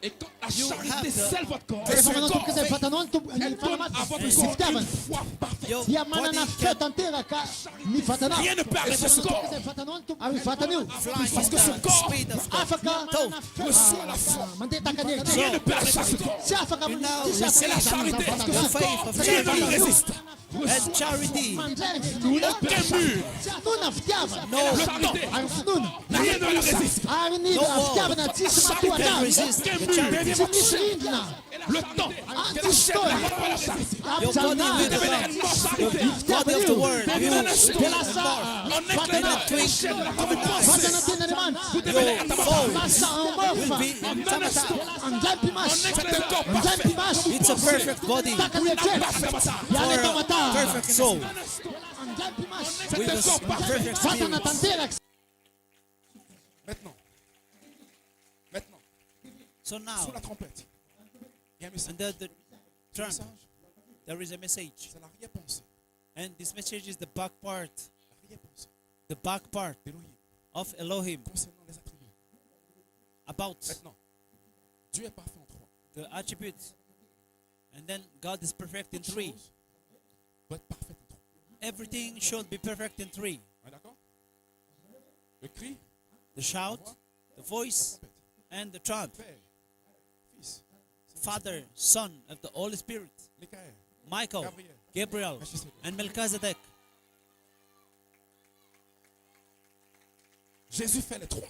Et quand la you charité have the scelle votre corps, Yes, ce sir. corps Faith. donne à votre corps une foi parfaite. your ya mana body na can feta ntera ni fatana Rien ne peut arrêter ce corps. awi fataniu fly Parce in que ce the corps speed of the afaka thought. reçoit la foi. mandeta kanye Rien ne peut arrêter ce corps. si afaka You now si C'est la afaka charité. Parce que The ce faith corps, of rien ne lui charity. résiste. And charity, Aucun mur, si afuna ftiava no, le temps, arfununa rien ne lui résiste. arni No wall. aftiava na tisi matu can ata resist the Aucun mur charity. devient votre chair. sinishindna Et la Le temps que la chair ne va pas la charité. Your body will Devenir une mortalité. body of the word. En You un instant, will en inclinant la chair de la Fata na pensée, tena ni man. vous devenez un tabac. Masa ang mofa. be in tamata. Anjan pimas. C'est un corps Anjan parfait. pimas. It's a perfect body Taka ni check. Yale for a tamata. perfect soul Anjan pimas. with a perfect Fata na spirit. tantera. Maintenant, So now, sous la trompette, il y a un message. under the Ce trump, message, there is a message. c'est l'arrière-pensée. And this message is the back part L'arrière-pensée d'Élohim of Elohim concernant les attributs. about Maintenant, Dieu est parfait en trois. the attributes. And then God is perfect in Toute three. chose doit être parfaite en trois. Everything should be perfect in three. On est d'accord? Le cri, The shout, the voice, trompette. and the trump. Père, Fils, Father, Son of the Holy Spirit. Michael, Michael, Gabriel, Gabriel, Melchizedek. and Melchizedek. Jésus fait les trois.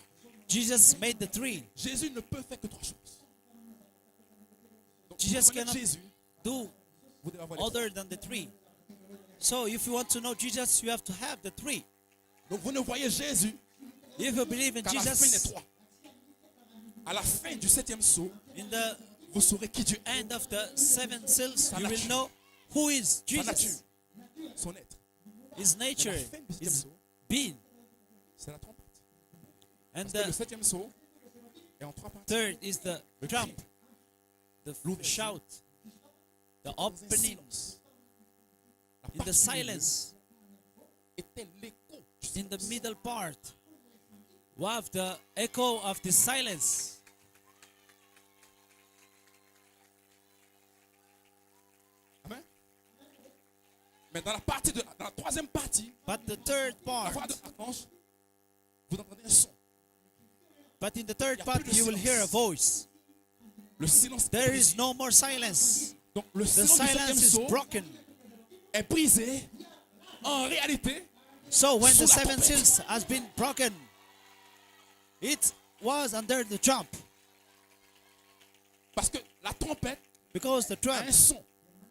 Jesus made the three. Jésus ne peut faire que trois choses. Donc, Jesus pour connaître cannot Jésus, do vous devez avoir les trois. other than the three. So if you want to know Jesus, you have to have the three. Donc vous ne voyez Jésus If you believe in qu'à la fin des Jesus, trois. À la fin du septième saut, in the vous saurez qui Dieu est. end of the seven seals, Sa you will nature. know who is Sa nature, Jesus. son être. His nature, Mais la fin du septième his saut, being. c'est la trompette. And Parce que le the septième saut est en trois parties. third is the Le trump, cri, the l'ouverture. shout, the dans un opening, silence. La in the partie silence, milieu était l'écho du in the silence. middle part. We have the echo of the silence. Amen. Mais dans la troisième partie, But the third la part, voix de l'archange, vous entendez un son. but in the third Il y a part, plus de you will hear a silence. voice. Le silence est There brisé. is no more silence. Donc le The silence du septième silence is saut broken. est brisé. En réalité, So when Sous the la seven tempête. seals has been broken, it was under the trump, parce que la trompette because the a trump un son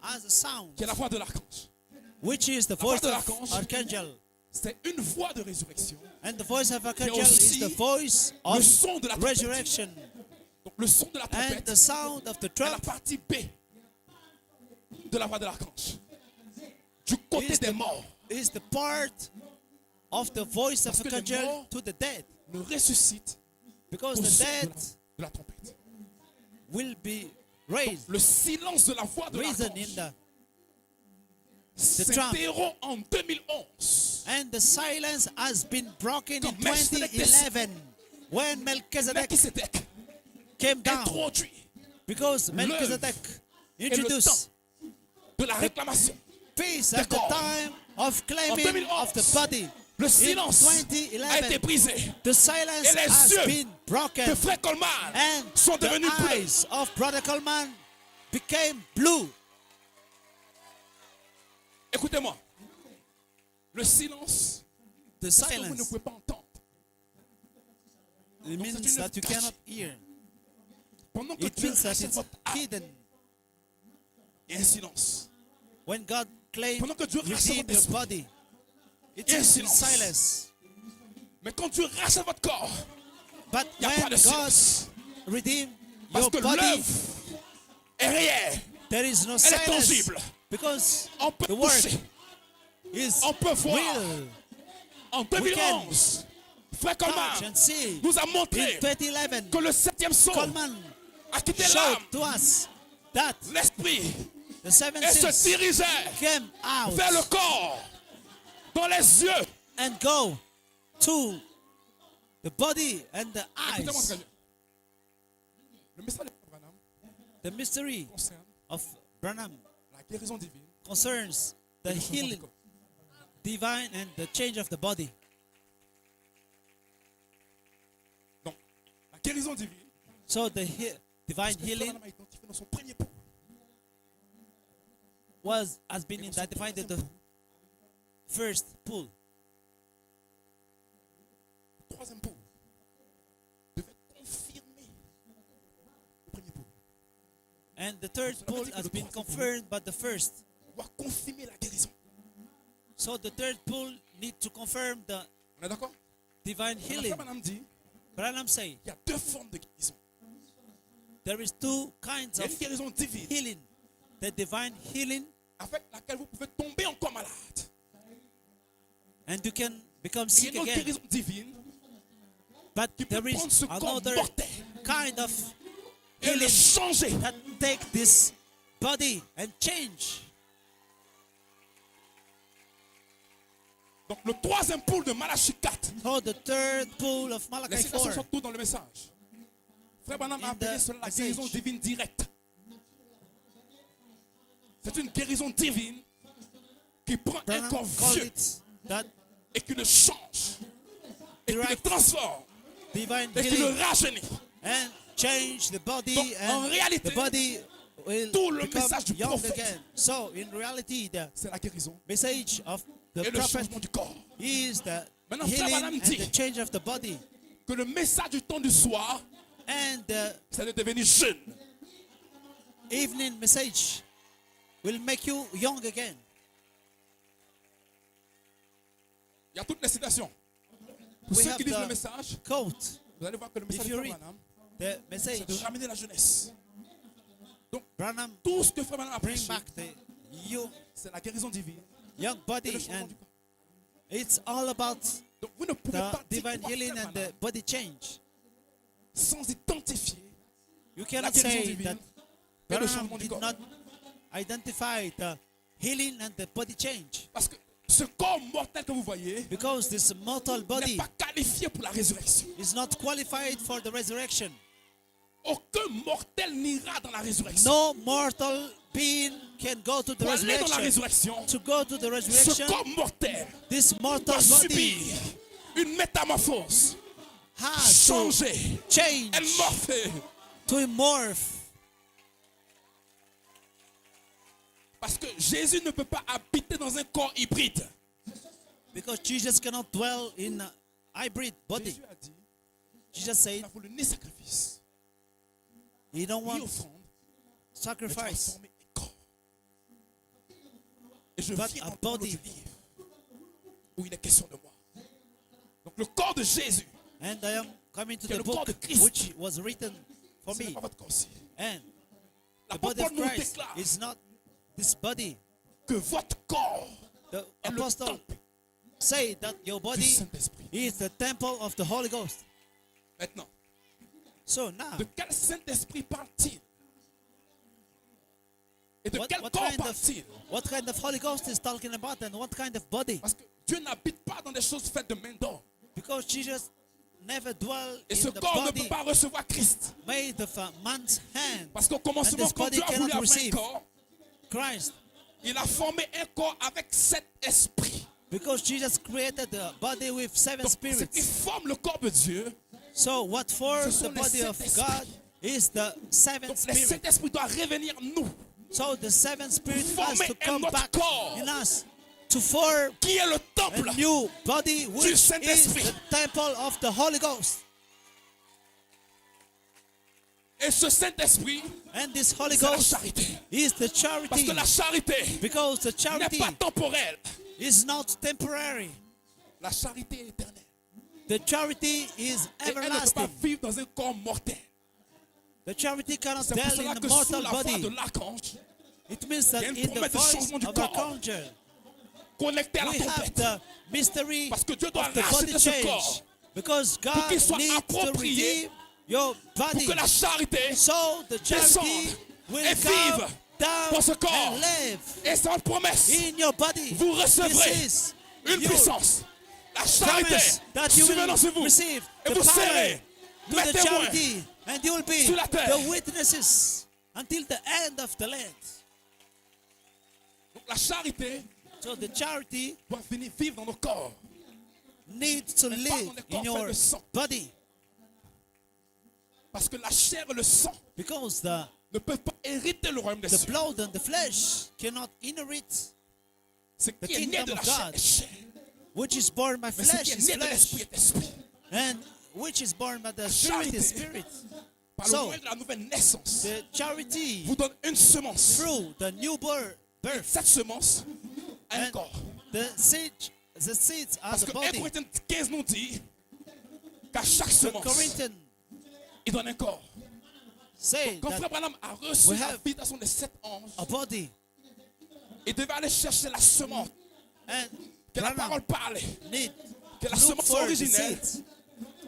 has a sound, qui est la voix de l'archange. which is the voix voice de of l'archange. archangel, C'est une voix de résurrection. and the voice of archangel aussi is the voice Le of son de la trompette. resurrection, Donc le son de la and trompette the sound of the est la trump partie B de la voix de l'archange. Du côté is des morts. is the part of the voice of Parce que les archangel morts to the dead, Ne ressuscite because au the son dead de la trompette. will be raised, Le silence de la voix de risen in l'archange the trump. s'interrompt en 2011. And the silence has been broken in Quand Melchizedek 2011 when Melchizedek Melchizedek came down, introduit because Melchizedek introduced de la réclamation. peace at the D'accord. time of claiming 2011, of the body. Le In silence a été 2011, brisé. the silence Et les has yeux been broken, De Frère Coleman and sont devenus the bleus. eyes of Brother Coleman became blue. Écoutez-moi. Le silence, The c'est ce que vous ne silence pouvez pas entendre. it means une that you tâche. cannot hear. Pendant que It Dieu means that rachète it's votre âme, hidden. il y a un silence. When God claimed Pendant que Dieu rachète redeemed votre your esprit, body, it il y a un is in silence. silence. Mais quand Dieu rachète votre corps, But il n'y a pas when de God silence. redeemed Parce your que body, l'œuvre est réelle. there is no Elle est silence. tangible. Because On peut the word toucher. is On peut voir. real. En 2011, Frère Touch Coleman and see. nous a In montré 2011, que le septième son Coleman a quitté showed l'âme, to us that l'esprit, the seven et se seals dirigeait came out vers le corps, dans les yeux. and go to the body and the Écoutez-moi très eyes. bien. Le message d'Abraham The mystery concerne of Branham la guérison divine concerns the et le changement du healing corps. divine and the change of the body. Donc, la guérison divine, So the divine ce que healing Abraham a identifié dans son premier point. has been identified in the first pull. Le troisième point devait confirmer le premier point. And the third Cela veut pull dire que has le been troisième confirmed by the first. doit confirmer la guérison. So the third pull need to confirm the On est d'accord? divine Frère healing. Branham dit, Branham say il y a deux formes de guérison. there is two kinds Il y a of une guérison divine healing. The divine healing, avec laquelle vous pouvez tomber encore malade. and you can become Et il y a sick une autre again. guérison divine But qui peut there is prendre ce corps another mortel kind of et le healing changer. that take this body and change. Donc le troisième poule de Malachie 4. So the third pull of Les Malachi citations 4. sont toutes dans le message. Frère Branham a In appelé the cela la message. guérison divine directe. C'est une guérison divine qui prend un Branham corps called vieux it that et qui le change et qui le Direct. transforme divine et qui le healing rajeunit. and change the body, Donc, en and réalité, the body will tout le become message du young prophète, again. So in reality, the c'est la guérison message of the et le prophet changement du corps. is the Maintenant, Frère healing Branham and dit the change of the body, que le message du temps du soir, and the c'est de devenir jeune. evening message will make you young again. Il y a toutes les citations. Pour We ceux have qui lisent le the message, quote, vous allez voir que le message If de you Frère read Branham, the c'est de message. ramener la jeunesse. Branham Tout ce que Frère Branham a bring prêché, back the c'est la guérison divine young et le body, changement and du corps. it's all about Donc vous ne pouvez the pas dire divine quoi healing Frère and Branham the body change. sans identifier You la cannot guérison say divine that et le Branham changement du did corps. not identify the healing and the body change, Parce que ce corps mortel que vous voyez because this mortal n'est body pas qualifié pour la résurrection. is not qualified for the resurrection. Aucun mortel n'ira dans la résurrection. No mortal being can go to the Pour aller dans la resurrection. résurrection, To go to the ce resurrection, corps mortel this mortal doit body subir une métamorphose, has to changer, change, elle morpher. to morph. Parce que Jésus ne peut pas habiter dans un corps hybride. Because Jesus cannot dwell in a hybrid body. Jésus a dit, Jesus il said n'a voulu ni sacrifice, he don't ni want offrande, mais tu vas sacrifice, former un corps. Et je but viens a dans le body. du livre où il est question de moi. Donc le corps de Jésus, And I am coming to Que the le corps book de Christ. which was written for ce n'est me. pas votre corps ci. And the L'apôtre body of Paul nous Christ déclare is not this body. que votre corps The est le apostle temple say that your du body Saint-Esprit. is the temple of the Holy Ghost. Maintenant, So now, de quel Saint-Esprit parle-t-il? Et de what, quel what corps kind of parle-t-il? what kind of Holy Ghost is talking about, and what kind of body? Parce que Dieu n'habite pas dans des choses faites de main d'homme. Because Jesus never dwell Et in ce the corps ne peut body pas recevoir Christ. made of a man's hand. Parce qu'au commencement, this quand body Dieu a voulu cannot avoir un receive. corps, Christ, il a formé un corps avec 7 esprits. because Jesus created the body with seven Donc, ce qui spirits. forme le corps de Dieu, So what forms Ce sont the les body sept of esprits. God is the seven donc les spirits. 7 esprits doivent revenir nous. So the seven spirit Pour has former to un come autre back corps. in us to form Qui est le temple? a new body, which is Saint-Esprit. the temple of the Holy Ghost. Et ce Saint-Esprit, And this Holy c'est la Ghost charité. is the Parce charity, que la charité because the n'est charity pas temporelle. is not temporary. La charité est éternelle. The charity is Et elle ne peut pas everlasting. vivre dans un corps mortel. The charity cannot C'est pour dwell cela in the que sous mortal la voix de body. l'archange, It means that il y a une in the promesse de voice changement du of corps. archangel, connecté à la we have trompette. the mystery Parce que Dieu doit of the body racheter ce change. corps. Because God qu'il soit needs to approprié redeem your Pour body. que la charité So the charity descende will et come vive down dans ce corps. and live Et c'est votre promesse. in your body. Vous recevrez This is une your puissance. La charité promise that you suivra dans will vous. receive Et the vous power serez to mes the témoins. charity, and you will be sur la terre. the witnesses until the end of the land. Donc la charité So the charity doit venir vivre dans nos corps. needs to Mais pas live dans les in corps faits your de sang. body, Parce que la chair et le sang because the ne peuvent pas hériter le royaume des the cieux. blood and the flesh cannot inherit Ce the qui est né kingdom de la of chair God. est chair. which is born by Mais ce flesh qui est is né de flesh, l'esprit est esprit. and which is born by the spirit is charité. spirit. par le So, moyen de la nouvelle naissance, the charity vous donne une semence. through the new birth, Cette semence a un and corps. the seeds are Parce the que 1 body. Corinthiens 15 nous dit qu'à chaque The semence, Corinthians il donne un corps. say Quand that Frère Branham a reçu we la have visitation des 7 anges, a body, il devait aller chercher la semence. and Que la Branham parole parlait. need Que la to look semence for the originelle. seeds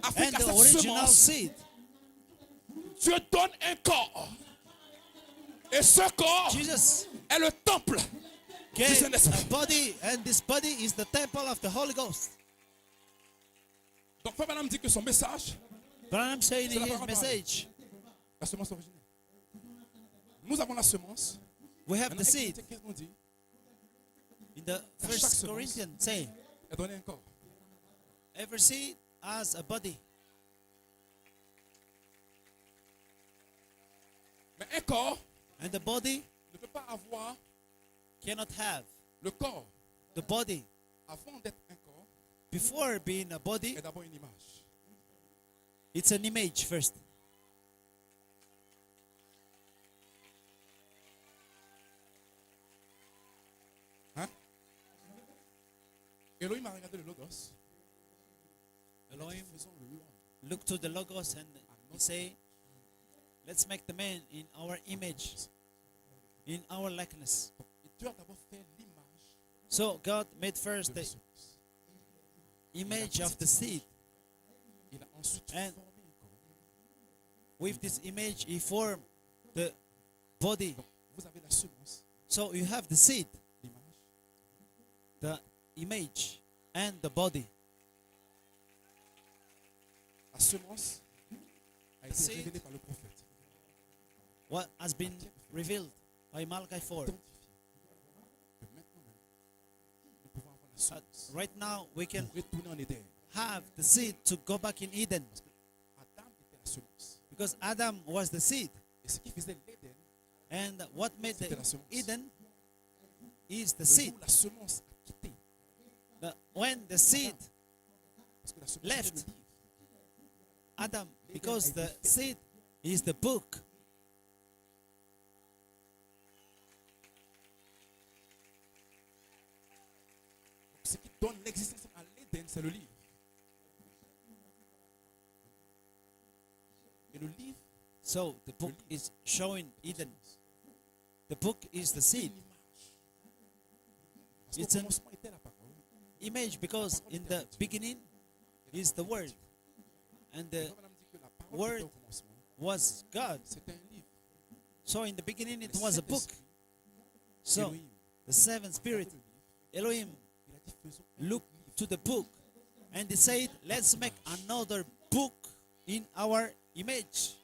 Afin and qu'à the cette original semence, seed. Dieu donne un corps. Et ce corps Jesus est le temple du gave a Saint-Esprit. body, and this body is the temple of the Holy Ghost. Donc Frère Branham dit que son message, Branham saying C'est in la his parole message, la semence originelle. Nous avons la semence. we have Maintenant, the seed. Corinthiens 15 nous dit, In the chaque First semence. Corinthians say, elle donne un corps. every seed has a body. Mais un corps And the body ne peut pas avoir cannot have le corps. the body. Avant d'être un corps, Before being a body, est d'abord une image. it's an image first. Hein? Elohim a regardé le Logos. Elohim Faisons le homme. look to the Logos and he say, let's make the man in our image, in our likeness. Et Dieu a d'abord fait l'image So God made first de la the semence. image of the seed. Il a ensuite And- formé un corps. With this image, he formed the body. Donc, vous avez la semence, So you have the seed, l'image. the image, and the body. La semence a été Seed. révélée par le prophète. What has been revealed by Malachi 4. Identifié. Que maintenant même, nous pouvons avoir la semence. Right now, we can Pour retourner en Éden. have the seed to go back in Eden. Parce que Adam était la semence. Because Adam was the seed. Et ce qui faisait l'Éden, And what made C'était la the semence. Eden is the le seed. jour où la semence a quitté. When the seed, Parce que la semence Left. était le livre. Adam, because the seed is the book. Donc, ce qui donne l'existence à l'Éden, c'est le livre. Et le livre, So the book is showing Eden. The book is the c'est seed. une image. Parce qu'au It's an commencement était la parole. image because in the beginning is the word. And the Madame dit que la parole word était au commencement. was God. C'était un livre. So in the beginning it Le was a book. Saint-Esprit, So Elohim, the seventh spirit, regardait le livre. Elohim, Il a dit, faisons un looked livre. to the book and they said, let's make another book in our image.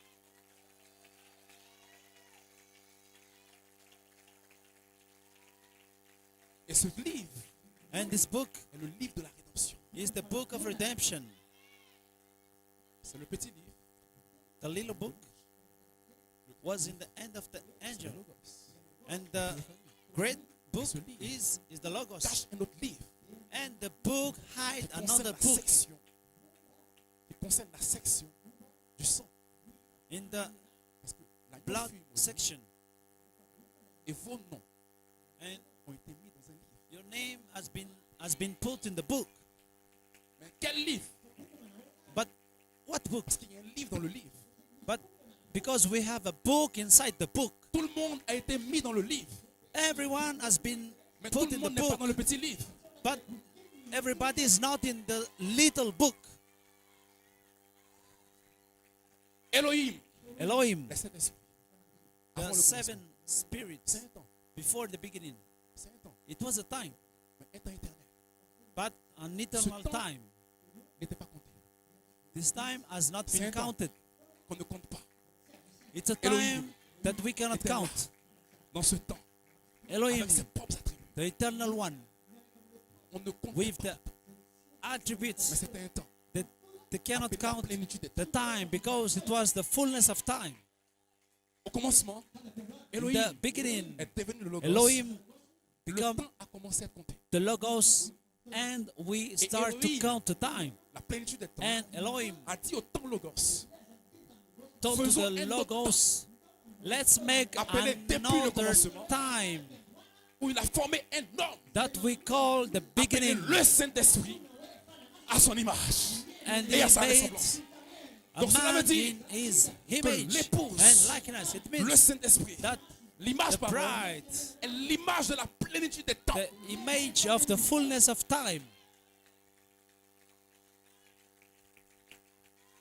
Et ce livre And this book est le livre de la rédemption. is the book of redemption. C'est le petit livre. The little book was in the hand of the C'est le angel. Logos. And the great book is the Cache Logos. un autre livre And the book hide qui concerne another la book section. Qui concerne la section du sang. in the Parce que la blood fut section. et vos noms And ont été mis dans un livre. your name has been put in the book. Mais quel livre? But what book? Parce qu'il y a un livre dans le livre. But because we have a book inside the book, Tout le monde a été mis dans le livre. everyone has been Mais tout put le in the monde n'est pas book. dans le petit livre. But everybody is not in the little book. Elohim, Elohim, le Saint-Esprit. Avant the le seven commencement. spirits C'est un temps. before the beginning. C'est un temps. It was a time, Mais un temps éternel. but an eternal temps- time. N'était pas compté. This time has not C'est been un temps. counted. Qu'on ne compte pas. It's a Elohim time that we cannot était là. count. Dans ce temps. Elohim, Avec ses propres attributs. the eternal one, On ne compte with pas. the Mais attributes c'était un temps. that they cannot Appelé la count plénitude des temps. the time because it was the fullness of time. Au commencement, In Elohim the beginning, est devenu le Logos. Elohim Le become temps a commencé à compter. the Logos, and we start to Elohim, count the time. La plénitude des temps And Elohim a dit au temps Logos, told to Faisons the un autre Logos, let's make Appelé depuis le another commencement. time où il a formé un homme, that we call the appelé beginning. le Saint-Esprit, à son image And et he à sa made ressemblance. a Donc cela veut man dire in his image l'épouse, and likeness. It le means Saint-Esprit, that l'image the par bride, est l'image de la plénitude des temps. the image of the fullness of time.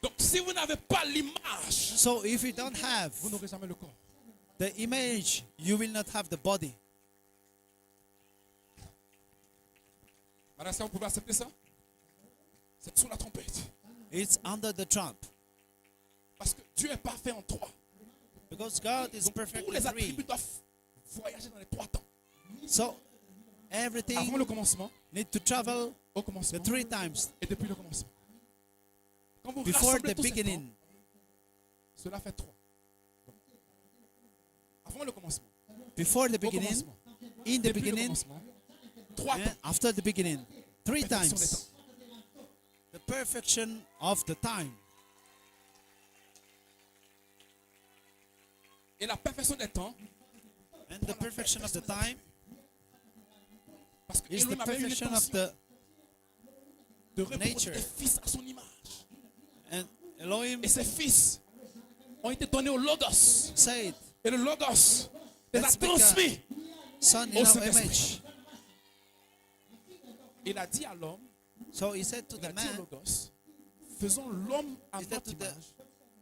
Donc si vous n'avez pas l'image, So if you don't have vous n'aurez jamais le corps. the image, you will not have the body. Madame, est-ce que vous pouvez accepter ça? C'est sous la trompette. It's under the trump. Parce que Dieu est parfait en trois. Because God is Donc perfect tous in les three. attributs doivent voyager dans les trois temps. So Avant everything le commencement, need to travel au the commencement three times et depuis le commencement. Quand vous before rassemblez the tous ces beginning. temps, cela fait trois. Donc, avant le commencement, Before the au beginning, commencement, in the depuis le beginning, commencement, trois and temps. after the beginning. Three Perfection des times. temps. The perfection of the time. Et la perfection des temps, And the perfection of the time parce que is the Elohim avait une perfection of intention the de reproduire nature. des fils à son image. and Elohim Et ces fils ont été donnés au Logos. said, Et le Logos les a Let's make a transmis. Son in Au our Saint-Esprit. image. Il a dit à l'homme, So he said to il a the dit au man, Logos, faisons l'homme à he said notre to the image.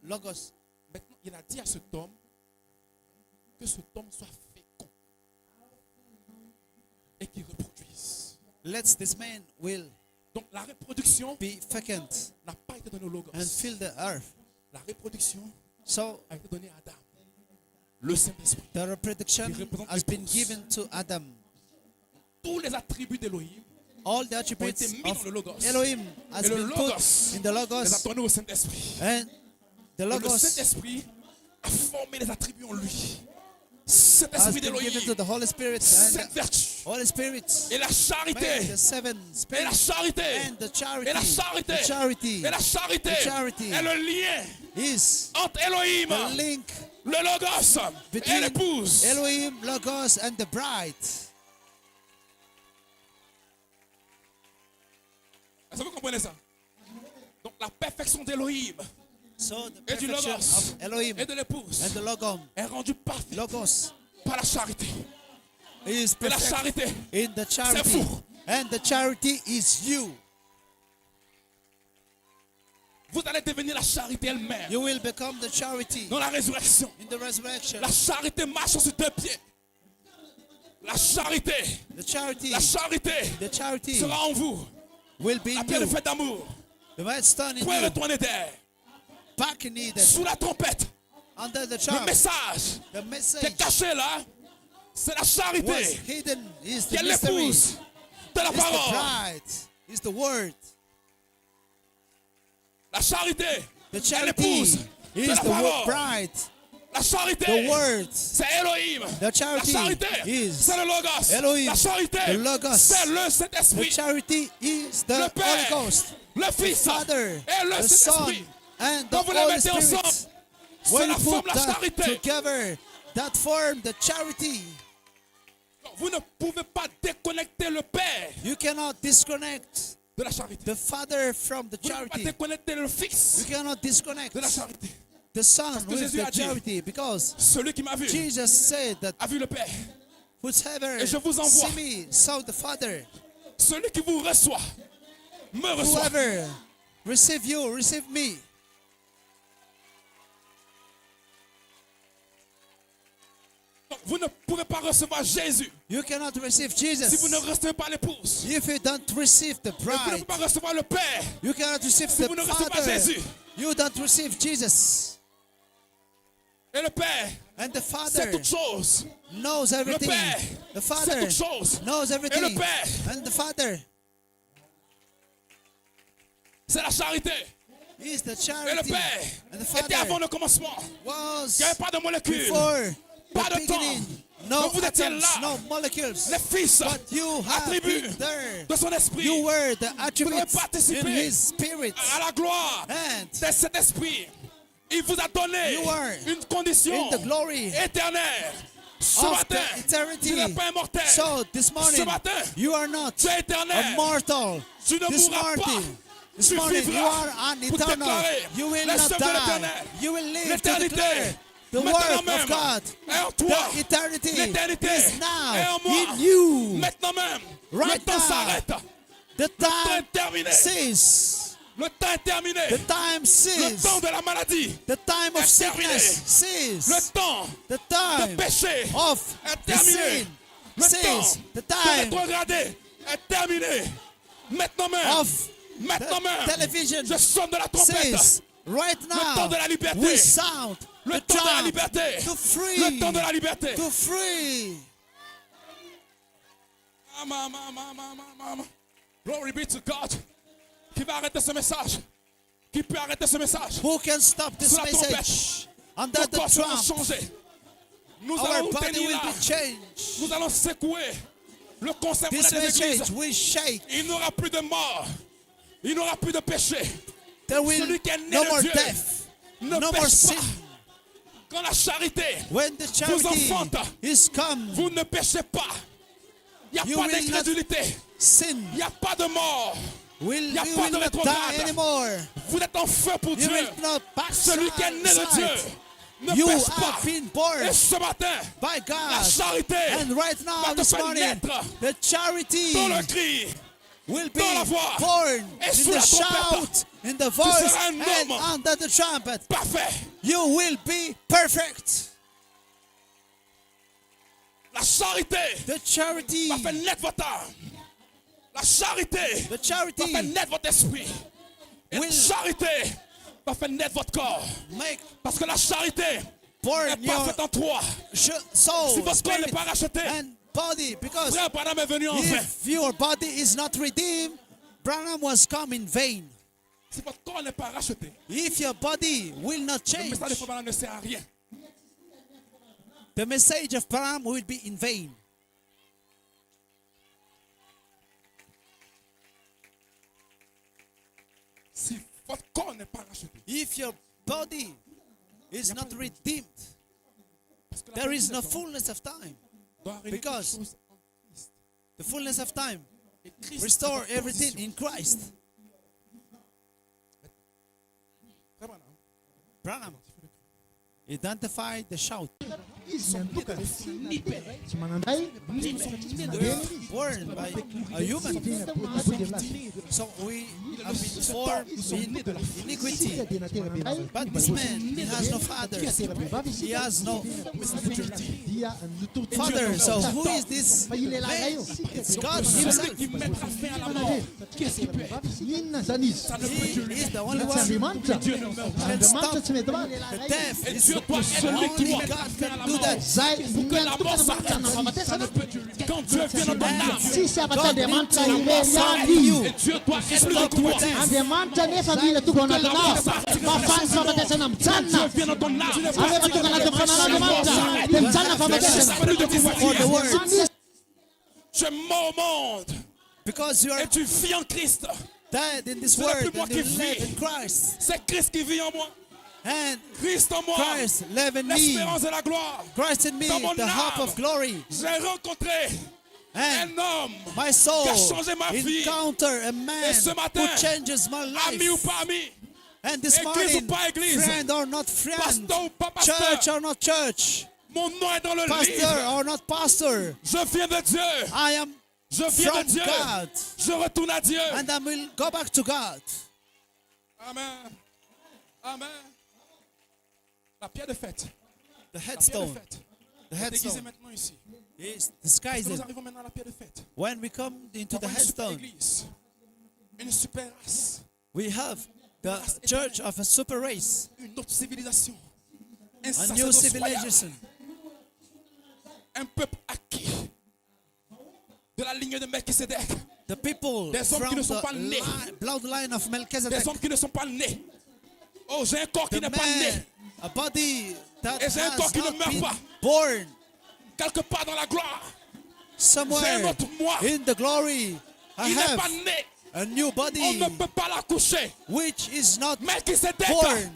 Logos, Maintenant, il a dit à cet homme que cet homme soit fécond et qu'il reproduise. let this man will Donc la reproduction be fecund n'a pas été donnée au Logos. and fill the earth. La reproduction So a été donnée à Adam, le Saint-Esprit. the reproduction Qui représente has been l'épouse. given to Adam. Tous les attributs d'Elohim All the ont attributes été mis of dans le Logos. Elohim has Et le been Logos put in the les a Logos, donnés au Saint-Esprit. and the Et le Logos Saint-Esprit a formé les attributs en lui. has Saint-Esprit been given to d'Elohim, the Holy Spirit, cette and vertu the Holy Spirit et la made charité the seven et la spirits charité and the charity. et la charité The charity et la charité The charity est le lien is entre Elohim, the link le Logos et between l'épouse. Elohim, Logos, and the bride. Est-ce que vous comprenez ça? Donc la perfection d'Elohim So the et du perfection Logos of Elohim et de l'épouse and the Logos, est rendue parfaite Logos par la charité. is Et la perfect charité, in the charity, fou. and the charity is you. vous allez devenir la charité elle-même. You will become the charity Dans la résurrection, in the resurrection. la charité marche sur deux pieds. La charité, The charity, la charité the charity sera en vous. will be La in pierre de you. fête d'amour. The right stone in Point you, retourner d'air. back needed Sous la trompette. under the Le charm. message The qui est message caché là, c'est la was charité hidden is qui the est mystery. l'épouse de la It's the parole. bride. It's the word. La charité The est charity l'épouse de is la the parole. bride. La charité, The word. c'est Elohim. The charity La charité, is c'est le Logos. Elohim. La charité, The Logos. c'est le The Saint-Esprit. charity is the Le Holy Père, Ghost, le the Fils Father, et le the Son, Saint-Esprit. and the Quand vous les Holy mettez ensemble, Spirit. c'est When la you forme put la that charité. together, that form the charity. Vous ne pouvez pas déconnecter le Père You cannot disconnect de la charité. the Father from the Vous ne pouvez pas charity. déconnecter le You Fils cannot disconnect de la charité. the Son que with Jésus the a dit, charity, because Celui qui m'a vu Jesus said that a vu le Père. whosoever Et je vous envoie. see me saw the Father. Celui qui vous reçoit me reçoit. Whoever receive you, receive me. Donc, vous ne pouvez pas recevoir Jésus You cannot receive si vous ne Jesus recevez pas l'épouse. if you don't receive the Et vous ne pouvez bride. pas recevoir le Père. You cannot receive Si vous ne the recevez pas Father. Jésus. You don't receive Jesus. Et le Père And the sait Father toutes choses. knows everything. Père The sait Father toutes choses. knows everything. Et le Père, And the Father c'est la charité. is the Et le charity. Père And the était avant Father le commencement. was Il n'y avait pas de molécules. before Pas the de temps. beginning. No Donc vous étiez atoms, là. no molecules. Les fils But you have attributs been there. de son esprit You were the attributes participer in His Spirit. à la gloire And de cet esprit. Il vous a donné You are une condition in the glory éternelle. Ce of matin, the eternity. tu n'es pas immortel. So this morning, Ce matin, you are not tu es éternel. immortal. Tu ne This mourras pas. morning, this Tu morning, you vivras are an pour eternal. déclarer You will les not œuvres de die. l'Éternel. You will live to L'éternité, declare the maintenant word même, of God. est en toi. The eternity L'éternité is est now en moi. in you. Maintenant même, Right le temps now. s'arrête. The Le temps time est terminé. cease. Le temps est terminé. The time Le cease. temps de la maladie. The time of est terminé. sickness cease. Le temps The de time péché of est the terminé. sin Le cease. temps The de time rétrograder est terminé. Maintenant même. of Maintenant the même. television Je sonne de la trompette. cease. Right temps now, de la liberté. we sound Le the temps de la drum liberté. to free. Le temps de la liberté. To free. Glory be to God. Qui va arrêter ce message? Qui peut arrêter ce message? Who can stop this Sous la trompette. message? Under Nos the corps seront trump, changés. Nous our allons body tenir will là. be changed. Nous allons secouer le concept This des message églises. will shake. Il n'y aura plus de mort. Il n'y aura plus de péché. There will Celui qui est né no de more Dieu death, ne no more pêche sin. pas. Quand la charité When the charity enfante, is come, vous ne péchez pas. Il n'y You a pas will not d'incrédulité. sin Il n'y a pas de mort. will, y a you pas will de not rétrograde. die anymore. Vous êtes en feu pour You Dieu. will not Celui qui est né de Dieu backslide. ne You pêche pas. have been born Et ce matin, by la God. charité And right va now, te this faire morning, naître the charity dans le cri. will be dans la voix. born Et in sous the la shout, trompette. in the voice, seras un and homme. under the trumpet. Parfait. You will be perfect. La charité The charity, va faire naître votre âme. La charité the va charity faire naître votre esprit. Et la will charité va faire naître votre corps. make Parce que la charité born est your parfaite en toi. soul, Si votre corps n'est spirit, pas racheté, and body. Because frère Branham est venu en vain. if your body is not redeemed, Branham was come in vain. Si votre corps n'est pas racheté, If your body will not le change, message de frère Branham ne sert à rien. the message of Branham will be in vain. Si votre corps n'est pas racheté, If your body is not redeemed, parce que la there is plénitude no des temps fullness of time. doit arriver because quelque chose en Christ. The fullness of time Et Christ restore a votre everything position. in Christ. Frère Branham, Branham identified the shout. Born by a human. So we have been formed in iniquity. But this man, he has no father. He has no father. So who is this man? It's God himself. qui mettra fin à la mort. Qu'est-ce qu'il peut? Ça ne peut Dieu He lui. is the only one who Dieu ne meurt pas. can stop the death. Et It's Dieu doit être only avec toi. God can do that. Pour que la mort s'arrête. Ça ne peut Dieu lui. Quand Dieu vient dans ton âme, Sisi abatademanta God ile will yadi. et Dieu doit être avec toi. Ademanta nesa vile tuko na tunao. Mafansa wabatesa na Dieu mchana. vient dans ton âme. Ave batuka na tufana na demanta. Temchana fabatesa. Plus de For the pouvoir. word. Tu es mort au monde Because you are et tu vis en Christ. dead in this C'est world plus moi and you qui live vis. in Christ. C'est Christ qui vit en moi. And Christ en moi. Christ live in me. L'espérance et la gloire. Christ in me, Dans mon the hope âme. of glory. J'ai rencontré And un homme, my soul qui a changé ma vie. encounter a man Et ce matin, who changes my ami ou life. pas ami, And this église morning, ou pas église, friend or not friend, pasteur ou pas church pasteur, or not church, mon nom est dans le pastor livre. or not pastor, Je viens de Dieu. I am Je viens de from Dieu. God. Je retourne à Dieu. And I will go back to God. Amen. Amen. La pierre de fête. The La pierre de headstone, fête. the est déguisée headstone maintenant ici. is Nous disguised. arrivons maintenant à la pierre de fête. When we come into the Nous avons une super headstone, église. Une super race. we have the church of a super race, Une autre civilisation. Un a new sacerdoce royal. civilization, Un peuple acquis. De la ligne de Melchisedec. the people Des hommes qui from ne sont pas the nés. bloodline of Des Melchizedek, hommes qui ne sont pas nés. Oh, j'ai un corps qui the n'est pas né. man, a body that Et c'est un corps has qui ne not meurt been pas. born Quelque part dans la gloire. J'ai un somewhere autre moi. in the glory. I Il n'est pas have né. a new On body ne peut pas l'accoucher. which is not Melchisedec, born.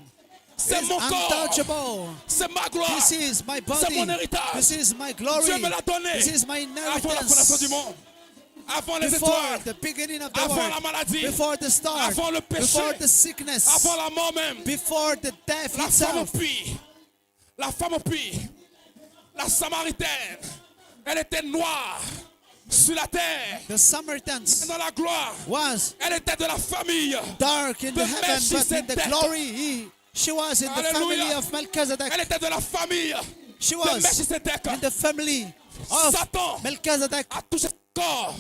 C'est is mon corps. untouchable. C'est ma gloire. This is my C'est mon body. héritage. This is my glory. Dieu me l'a donné This is my avant la fondation du inheritance. monde. Avant les Before étoiles. the beginning of the Avant la world. maladie. Before the start. Avant le péché. Before the sickness. Avant la mort même. Before the death La femme au itself. puits. La femme au puits. La Samaritaine. Elle était noire sur la terre. The Samaritans Dans la gloire. was Elle était de la famille. dark in the The heaven, but in the Melchizedek. glory, she was in the Hallelujah. family of Melchizedek. Elle était de la famille She de was Melchizedek. in the family of Satan Melchizedek. a touché son corps.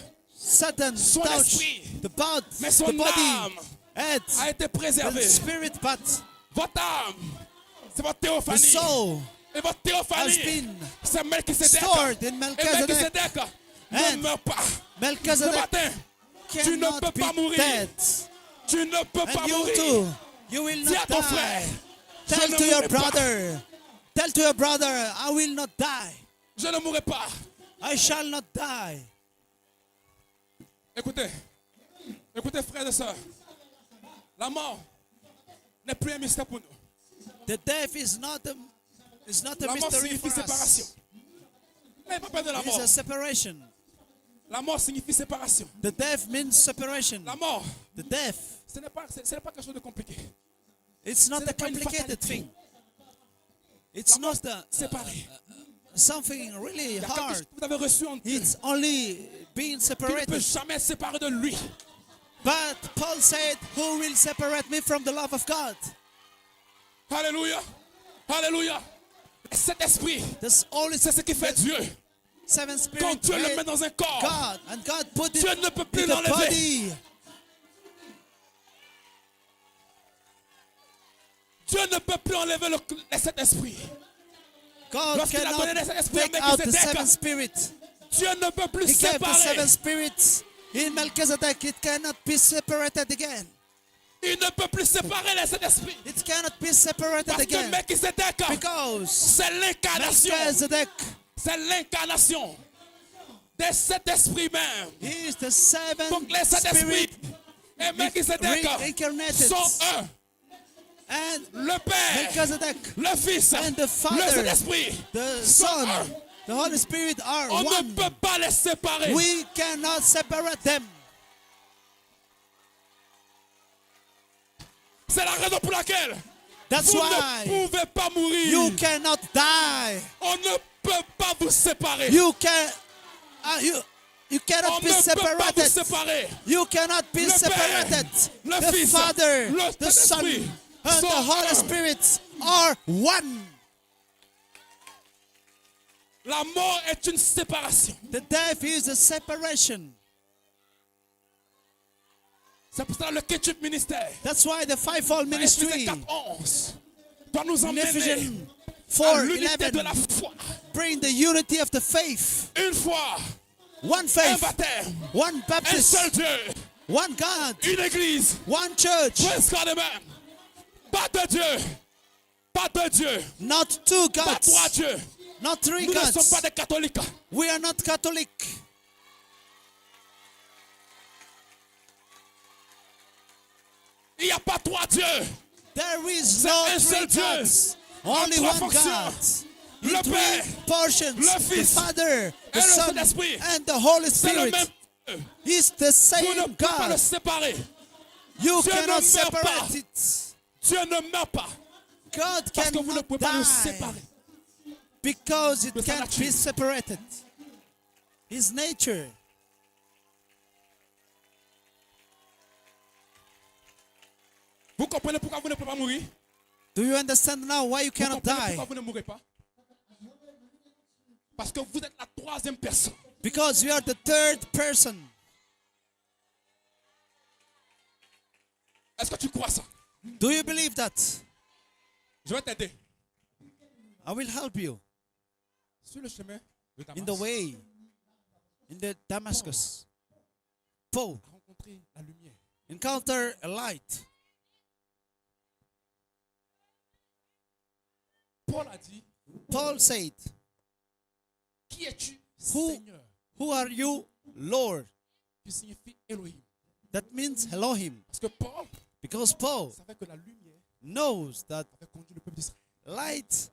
Satan Son touched esprit. the body, Mais son the body, âme head, a été the préservée. spirit, but Votre âme, c'est votre the théophanie. soul Et votre has théophanie, been c'est Melchizedek. stored in Et Melchizedek. Melchizedek ne And meurt pas. Ce Melchizedek matin, tu ne cannot peux be pas mourir. dead. Tu ne peux pas And you mourir. too, you will Dis à not ton frère, die. je Tell ne to your mourrai pas. brother, tell to your brother, I will not die. Je ne mourrai pas. I shall not die. Écoutez, écoutez frères et sœurs, la mort n'est plus un mystère pour nous. The death is not a La mort mystery signifie for séparation. us. N'ayez pas peur de la It's mort. a separation. La mort signifie séparation. The death means separation. La mort, The death, ce n'est pas quelque chose de compliqué. it's not Ce a n'est pas une complicated fatalité. thing. It's La mort, not séparée. something really Il y a quelque chose hard. que vous avez reçu en Dieu It's only being qui ne peut separated. jamais être séparé de lui. But Paul said, who will separate me from the love of God? Alléluia. Alléluia. Cet esprit, This Holy c'est ce qui fait Dieu. Seven Spirit Quand Dieu le made met dans un corps, God, and God put it Dieu ne peut plus in the l'enlever. body. Dieu ne peut plus enlever cet esprit. God Lorsqu'il a donné cannot cet esprit à take out the Melchizedek, seven spirits. Dieu ne peut plus He gave the séparer. seven spirits in Melchizedek. It cannot be separated again. Il ne peut plus séparer les sept esprits. It cannot be separated Parce que again. Melchizedek, Because c'est l'incarnation. Melchizedek C'est l'incarnation des sept esprits même. is the seven Donc les sept esprits spirit et Melchizedek reincarnated. sont un. And Le Père, Melchizedek, le Fils, and the le Father, Saint-Esprit. the sont Son, un. the Holy Spirit are On ne one. peut pas les séparer. We cannot separate them. C'est la raison pour laquelle That's vous why ne pouvez pas mourir. you cannot die. On ne peut pas vous séparer. You cannot On be ne peut pas vous separated. séparer. You cannot be Le Père, separated. le The Fils, Father, le the Son, Saint-Esprit and sont the Holy un. Spirit are one. La mort est une séparation. The death is a separation. C'est pour ça que le Ketchup ministère, That's why the fivefold Éphésiens ministry 4:11, doit nous in emmener Ephesians à l'unité de 4:11 la foi. bring the unity of the faith. Une foi, One un faith, baptême, one un baptism, seul Dieu, one God, une église. one church, Praise God, amen. Pas de Dieu, pas de Dieu, not two pas trois gods, dieux. not three Nous ne sommes gods. pas des catholiques. We are not Catholic. Il n'y a pas trois dieux. There is C'est no un three seul Dieu. gods. Only trois one fonctions. God. Le In three Père, portions. le The Fils, Father, the et le Son, Saint-Esprit. and the Holy C'est le Spirit. même Dieu. He's the Vous ne same pouvez pas le God. séparer. You Dieu ne cannot meurt separate pas. it. Dieu ne meurt pas. God Parce que vous ne cannot pouvez pas le die séparer. because it de sa can't nature. be separated. His nature. Vous comprenez pourquoi vous ne pouvez pas mourir? Do you understand now why you Vous cannot comprenez die? pourquoi vous ne mourrez pas? Parce que vous êtes la troisième personne. Because you are the third person. Est-ce que tu crois ça? Do you believe that? Je vais t'aider. I will help you Sur le chemin de in the Damas, way, in the Damascus. Paul à rencontrer la lumière. encounter a light. Paul a dit, Paul said, qui es-tu, Who- Seigneur? who are you, Lord? Qui signifie Elohim. That means Elohim. Parce que Paul Because Paul savait que la lumière knows that avait conduit le light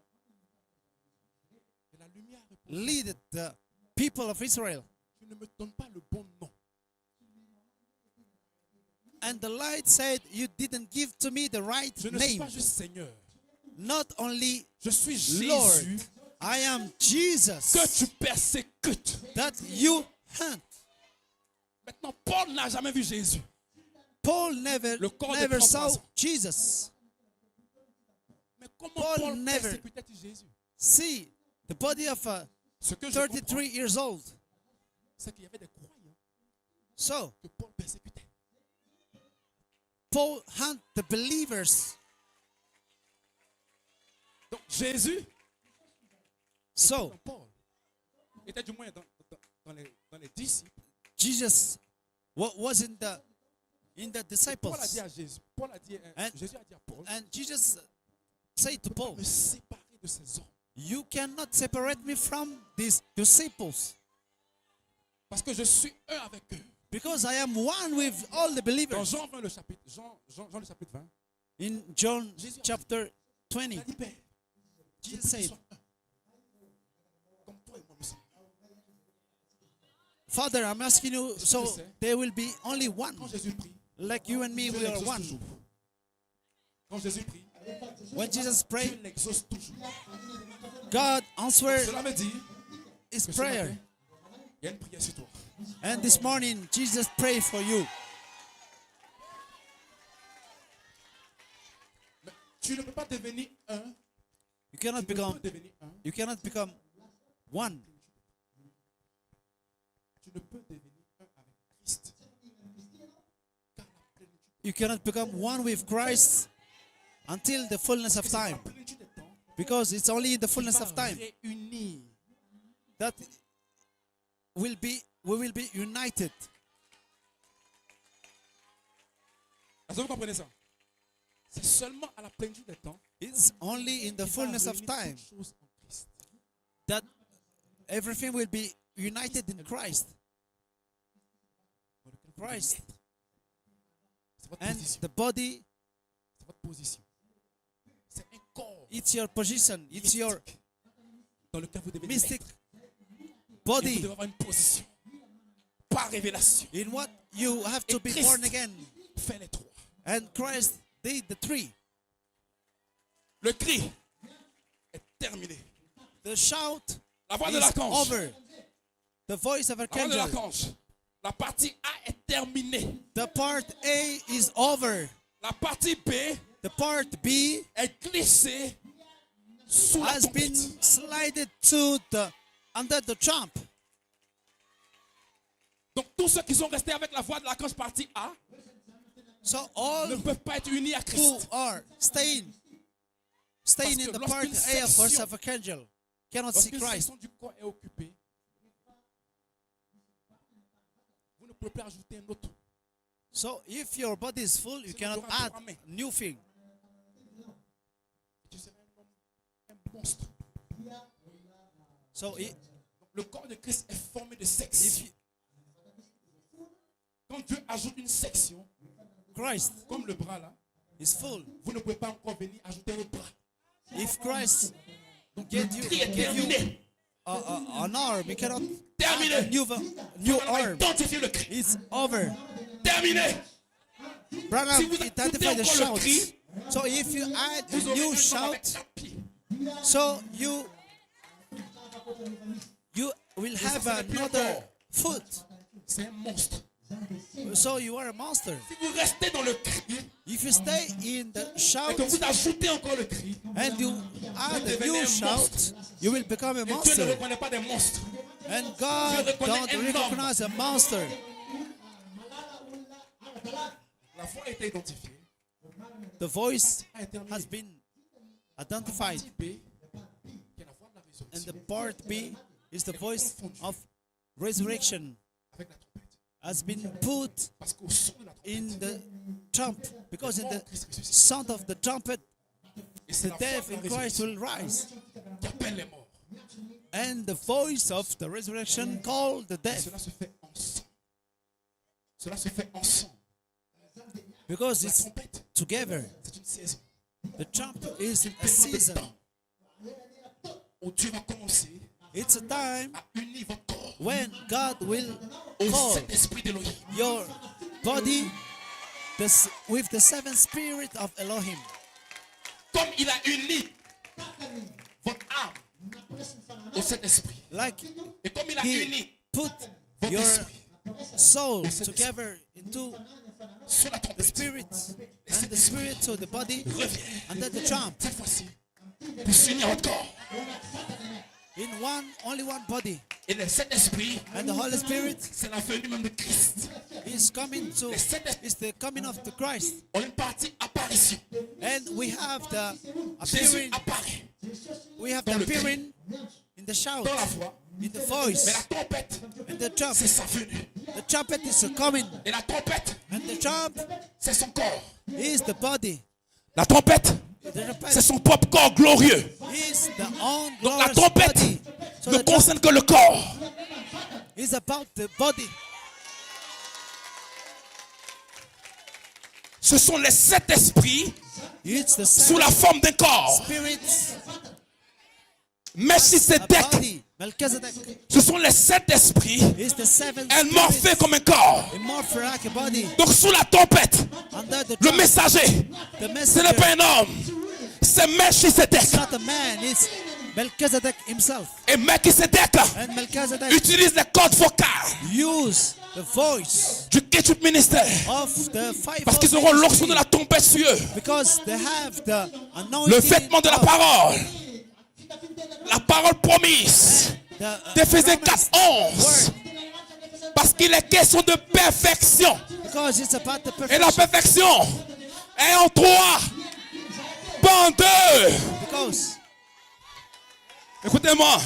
Et la lumière répond, leaded the people of Israel. tu ne me donnes pas le bon nom. And the light said, you didn't give to me the right Je ne suis name. pas juste Seigneur. Not only Je suis Lord, Jésus I am que Jesus tu persécutes. that you hunt. Maintenant, Paul n'a jamais vu Jésus. Paul never Le corps de never 33 saw ans. Jesus. Mais comment Paul Paul never- persécutait-il Jésus? See, the body of a Ce que je 33 comprends, years old. c'est qu'il y avait des croyants So, que Paul persécutait. Paul hunt the believers. Donc Jésus, So, dans Paul, était du moins dans les disciples. Jesus was in the Paul a disciples. dit à Jésus, And- Jésus a dit à Paul, And Jesus said to Paul, me séparer de ces hommes. you cannot separate me from these disciples Parce que je suis un avec eux. because I am one with all the Dans believers. Jean 20, Jean le chapitre 20, In John chapter 20, il a dit, Père, Jesus said, comme toi et moi nous sommes. Father, I'm asking you, so there will be only one. Quand Jésus prie, Like you and me, Dieu we are l'exauce one. toujours. Quand Jésus prie, When Jesus Dieu prayed, l'exauce toujours. God answered Cela veut dire his que ce prayer. matin, il y a une prière sur toi. And this morning, Jesus prayed for you. Mais tu ne peux pas devenir un. You cannot Tu ne become, peux devenir un. you cannot become one. Tu ne peux devenir un avec Christ. Car la plénitude, You cannot become one with Christ until the fullness of c'est la time. plénitude des temps Because it's only in the qui fullness va of time réunir that we will be united. Est-ce que vous comprenez ça? C'est seulement à la plénitude des temps It's only in the qu'il va fullness of réunir time toutes choses en Christ. that everything will be united in Christ. Dans lequel vous devez Christ. être. C'est votre And position. the body, C'est votre position. C'est un corps it's your position, it's your mystique dans lequel vous devez mystic être. Et vous body devez avoir une position. Par révélation. in what you have to Et be Christ born again. fait les trois. And Christ did the three. Le cri est terminé. The shout La voix de is l'archange. over. The voice of La voix de archangel. l'archange. La partie A est terminée. The part A is over. La partie B The part B est glissée sous la has been trompette. slided to the under the trump. Donc tous ceux qui sont restés avec la voix de l'archange partie A So ne all peuvent pas être unis à who Christ. are staying Parce in que the part lorsqu'une A of voice section- of archangel cannot see Lorsqu'une Christ. section du corps est occupée, vous ne pouvez plus ajouter un autre. So if your body is full, you cannot add new thing. Tu seras un monstre. So Le corps de Christ est formé de sections. Quand Dieu ajoute une section, Christ comme le bras là, is full. vous ne pouvez pas encore venir ajouter un autre bras. If Christ Donc Get le you- cri est give you- terminé. an arm, you cannot Terminé. add a new On va arm. identifier le cri. It's over. Terminé. Branham Si vous identified écoutez the encore le shouts. cri, So if you add Vous a aurez new un corps avec shout, 4 pieds. so you will have ça, c'est plus un another corps. foot. C'est un monstre. So you are a monster. Si vous restez dans le cri If you stay in the et shout que vous ajoutez encore le cri, and you add a devenez new un shout, monstre. you will become a et Dieu ne monster. reconnaît pas des monstres. And God Dieu reconnaît don't un homme. recognize a monster. La voix a été identifiée. The voice A été has been identified. partie B, qui est la voix de la And résurrection, the part B is the voice of resurrection avec la trompette. has been put Parce qu'au son de la trompette, in the trump because in the Christ ressuscite. sound of the trumpet Et c'est the la death voix in de la Christ résurrection will rise, qui appelle les morts. and the voice of the resurrection call the Et death, cela se fait ensemble. Cela se fait ensemble. because La it's trompette, together. c'est une saison. The trump is a Elle prend du season. temps. où Dieu va commencer It's a time à unir votre corps when God will au call Saint-Esprit d'Élohim. your body with the seven spirit of Elohim. Comme il a uni votre âme au Saint-Esprit. Like Et comme il a he uni put votre your esprit soul together into sur la the trompette, spirit and the spirit to the body revient under the trump cette fois-ci pour s'unir à votre corps. in only one body. Et le Saint-Esprit, And the Holy Spirit c'est la venue même de Christ. is coming to is the coming of the Christ. On a une partie apparition. And we have the Jésus appearing apparaît we have the appearing in the shout, dans la voix. in the Mais voice, la trompette, and the trump. c'est sa venue. The trumpet is coming, Et la trompette, and the trump c'est son corps. is the body. La trompette, The c'est trumpet son propre corps glorieux. is the own Donc la glorious trompette body. So ne the trumpet concerne que le corps. is about the body. Ce sont les sept esprits It's the sous seven la forme d'un corps. spirits, a Melchisedec, body. Melchizedek ce sont les sept esprits is the seven morphés spirits. comme un corps. It morphed like a body. Donc sous la trompette, Under the le trump, messager, the ce n'est messenger pas un homme, c'est Melchisedec. is not a man, it's Melchizedek himself. Et Melchisedec And Melchizedek utilise les cordes vocales used the voice du Ketchup ministère. of the five Parce qu'ils auront l'onction de la trompette sur eux. because they have the Le anointing vêtement de la of parole. La parole promise. the D'Éphésiens promised 4:11. word. Parce qu'il est question de perfection. Because it's about the Et la perfection. perfection est en trois, pas en deux. Because, Écoutez-moi,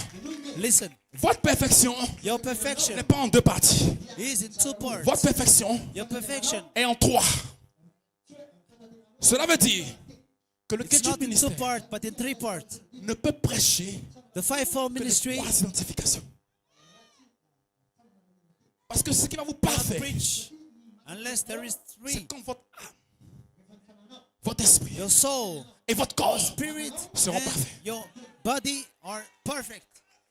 listen, votre perfection your perfection n'est pas en deux parties. is in two parts. Votre perfection Your perfection, est en trois. Cela veut dire que le it's Ketchup not in two ministère parts, but in three parts. ne peut prêcher The fivefold que les ministry trois identifications. Parce que ce qui va vous cannot parfaire, preach unless there is c'est three. quand votre âme, votre esprit Your soul, et votre corps spirit, seront and parfaits. your body are perfect.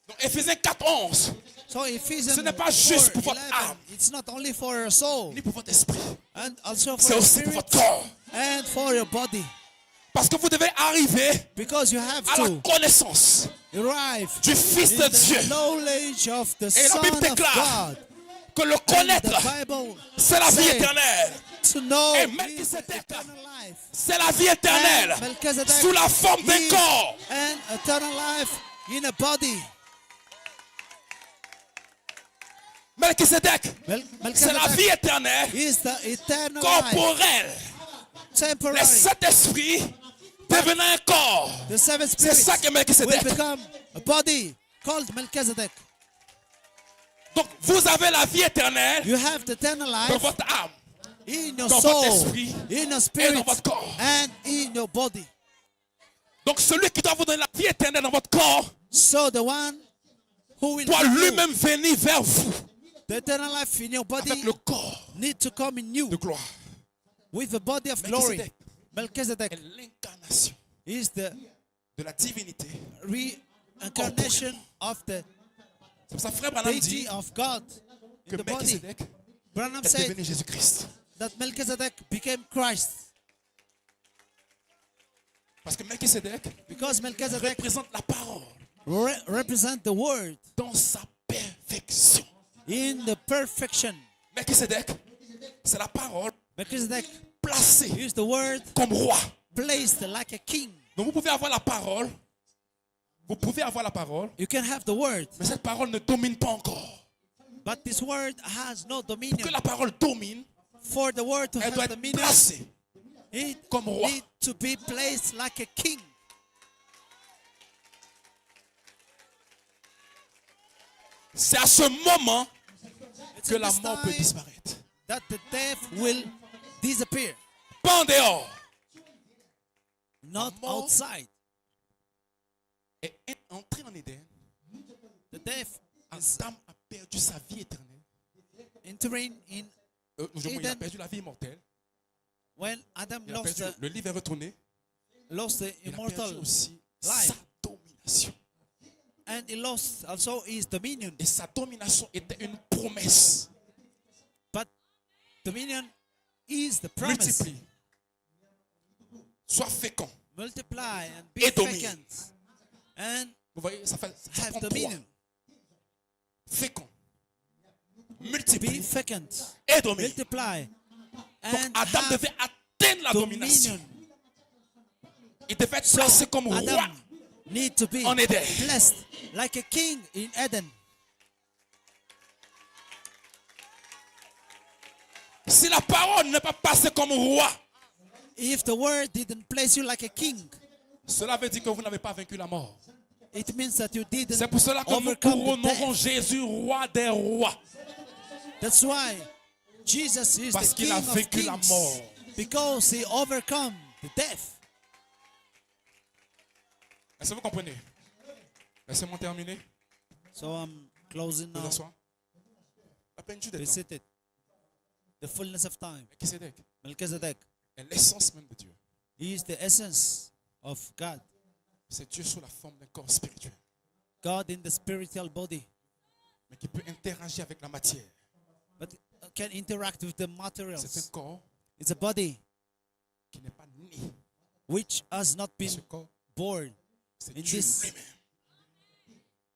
Donc Éphésiens 4:11, So Ephesians ce n'est pas juste pour votre 4:11, âme, it's not only for your soul ni pour votre esprit, and also for c'est your aussi pour spirit votre corps. and for your body. Parce que vous devez arriver Because you have à la to connaissance arrive du Fils in de the Dieu. knowledge of the Et la Son Bible of déclare God. que le And connaître, the Bible c'est la vie said éternelle. to know Et is Melchizedek, eternal life. c'est la vie éternelle And Melchizedek sous la forme d'un is corps. an eternal life in a body. Melchizedek, c'est la vie Melchizedek éternelle is the eternal life, corporelle. temporary. Les sept esprits devenant un corps. The seven C'est ça spirits que Melchizedek. will become a body called Melchizedek. Donc vous avez la vie éternelle You have the eternal dans life votre âme in your dans soul, votre esprit in your et spirit, dans votre corps. and in your body. Donc celui qui doit vous donner la vie éternelle dans votre corps So the one who will doit give you lui-même venir vers vous the eternal life in your body avec le corps need to come in you de gloire. with the body of glory. Melchizedek Melchizedek est l'incarnation is the de la divinité. reincarnation of the C'est pour ça que frère Branham deity dit of God que in the body. Melchizedek Branham est said devenu Jésus-Christ. that Melchizedek became Christ Parce que Melchizedek because Melchizedek représente la parole represent the word dans sa perfection. in the perfection. Melchizedek, c'est la parole Melchizedek placée is the word comme roi. placed like a king. Donc vous pouvez avoir la parole, vous pouvez avoir la parole, You can have the word, mais cette parole ne domine pas encore. but this word has no Pour que dominion. la parole domine, For the word to elle have doit être dominion, placée it comme roi. need to be placed like a king. C'est à ce moment It's que in la this mort peut time disparaître. that the death will disappear, Pas en dehors. not mort outside. Et entré en Éden, The death Adam a perdu sa vie éternelle. entering in Il a Eden. perdu la vie immortelle. when Adam Il a perdu, le livre est retourné. lost the Il a immortal perdu aussi life. sa domination. And he lost also his dominion. Et sa domination était une promesse. But dominion is the promise. Multiplie. Sois fécond. Multiply and be Et domine. vacant. And Vous voyez, ça have prend trois. dominion. Fécond. Be Multiplie. vacant. Et domine. Multiply. Donc And Adam have devait atteindre la domination. dominion. Il devait être placé comme roi. Adam need to be en Éden. blessed like a king in Eden. Si la parole n'est pas passée comme roi, If the word didn't place you like a king, cela veut dire que vous n'avez pas vaincu la mort. it means that you C'est didn't pour cela que nous overcome the couronnerons death. Jésus, roi des rois. That's why Jesus is Parce the qu'il king a of vaincu la kings. mort. Because he overcome the death. Est-ce que vous comprenez? Laissez-moi terminer. So I'm closing Vous now. asseoir. La plénitude des Be temps. seated. The fullness of time. Melchisedec Melchizedek est l'essence même de Dieu. he is the essence of God. C'est Dieu sous la forme d'un corps spirituel, God in the spiritual body, mais qui peut interagir avec la matière. but can interact with the C'est un materials. corps It's a body qui n'est pas né. which has not Ce been corps, born. c'est In Dieu this- lui-même.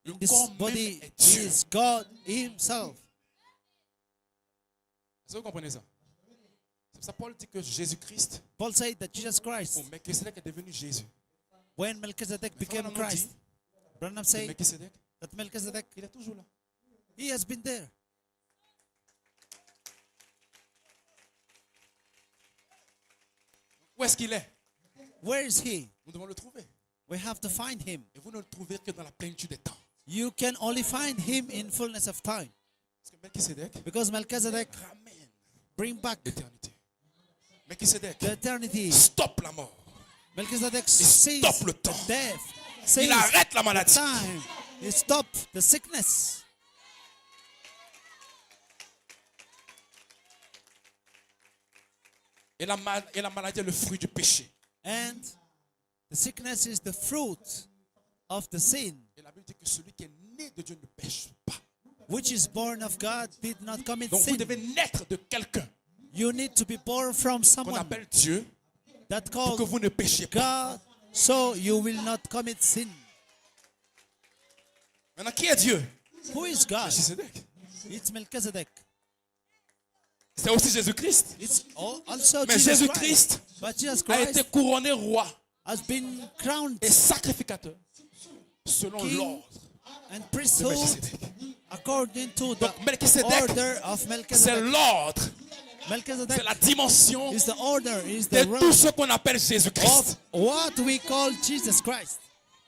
Le This corps même body est Dieu. is God himself. Est-ce que vous comprenez ça? C'est pour ça que Paul dit que Jésus-Christ, Paul said that Jesus pour Christ, Melchisedec, est devenu Jésus. when Melchizedek Mais became Branham nous Christ, dit Branham que said Melchisedec, that Melchizedek, il est toujours là. he has been there. Où est-ce qu'il est? Where is he? Nous devons le trouver. We have to find him. Et vous ne le trouverez que dans la plénitude des temps. You can only find him in fullness of time. Parce que Melchisedec Because Melchizedek ramène bring back l'éternité. Melchisedec the eternity. stoppe la mort. Melchizedek stop sees le the temps. death. Il Says arrête la maladie. time. He stop the sickness. Et la maladie est le fruit du péché. And the sickness is the fruit of the sin, Et la Bible dit que celui qui est né de Dieu ne pêche pas. which is born of God, did not commit Donc vous sin. devez naître de quelqu'un You need to be born from qu'on someone appelle Dieu that pour que called vous ne péchiez pas. God, so you will not commit sin. Maintenant, qui est Dieu? Who is God? Melchisedec. It's Melchizedek. C'est aussi Jésus-Christ. It's also Mais Jesus Jésus-Christ Christ. But Jesus a été Christ couronné roi has been crowned et sacrificateur selon King l'ordre and de priesthood Melchisedec. according to the Donc Melchisedec, order of c'est Melchizedek. l'ordre, c'est Melchizedek la dimension is the order, is de the tout realm ce qu'on appelle Jésus-Christ. of what we call Jesus Christ.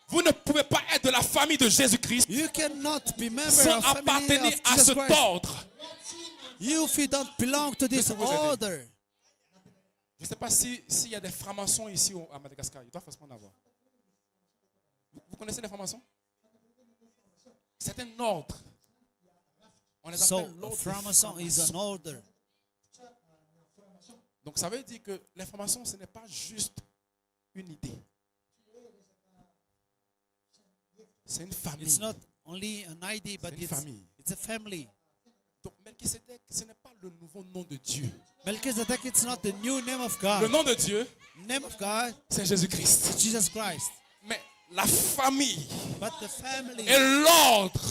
Vous ne pouvez pas être de la famille de Jésus-Christ You cannot be member sans of family appartenir of à Jesus cet Christ ordre. if you don't belong to this Je peux vous aider. order. Je ne sais pas s'il y a des francs-maçons ici à Madagascar. Il doit forcément en avoir. Vous connaissez les francs-maçons? C'est un ordre. On les So, appelle a l'ordre des Freemason is francs-maçons. an order. Donc ça veut dire que l'information, ce n'est pas juste une idée. C'est une famille. It's not only an ID, but une famille. it's a family. Donc Melchisedec, ce n'est pas le nouveau nom de Dieu. Melchizedek, it's not the new name of Le God. nom de Dieu, Name of God c'est Jésus-Christ. is Jesus Christ. Mais la famille But the family et l'ordre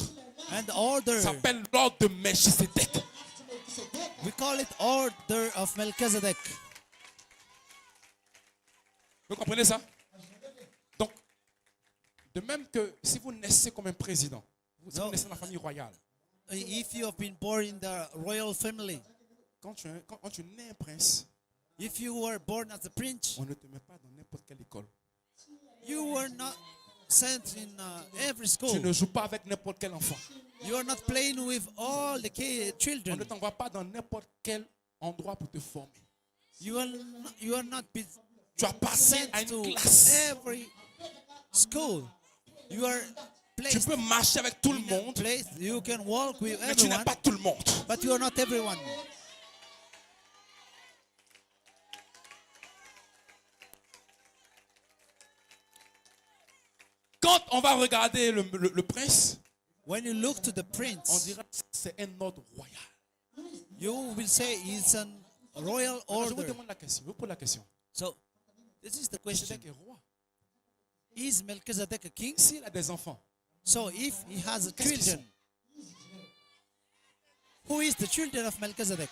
and the order, s'appelle l'ordre de Melchisedec. we call it order of Melchizedek. Vous comprenez ça? Donc, de même que si vous naissez comme un président, si vous No. naissez dans la famille royale, If you have been born in the royal family, quand tu nais un prince, if you were born as a prince, on ne te met pas dans n'importe quelle école. you were not sent in every Tu school. ne joues pas avec n'importe quel enfant. You are not playing with all the On ne children. t'envoie pas dans n'importe quel endroit pour te former. You are not be Tu appartiens sent à une to classe. every school. You are Tu placed peux marcher avec tout le in a monde, place. You can walk with mais tu n'es everyone, pas tout le monde. but you are not everyone. quand on va regarder le prince, when you look to the on prince, dira que c'est un ordre royal. you will say it's a royal Alors, je vous order. demande la question. Je vous pose la question. So, this is the question. Melchizedek est roi. Is Melchizedek a king? S'il a des enfants, So, if he has a Qu'est-ce qu'ils children, who is the children of Melchizedek?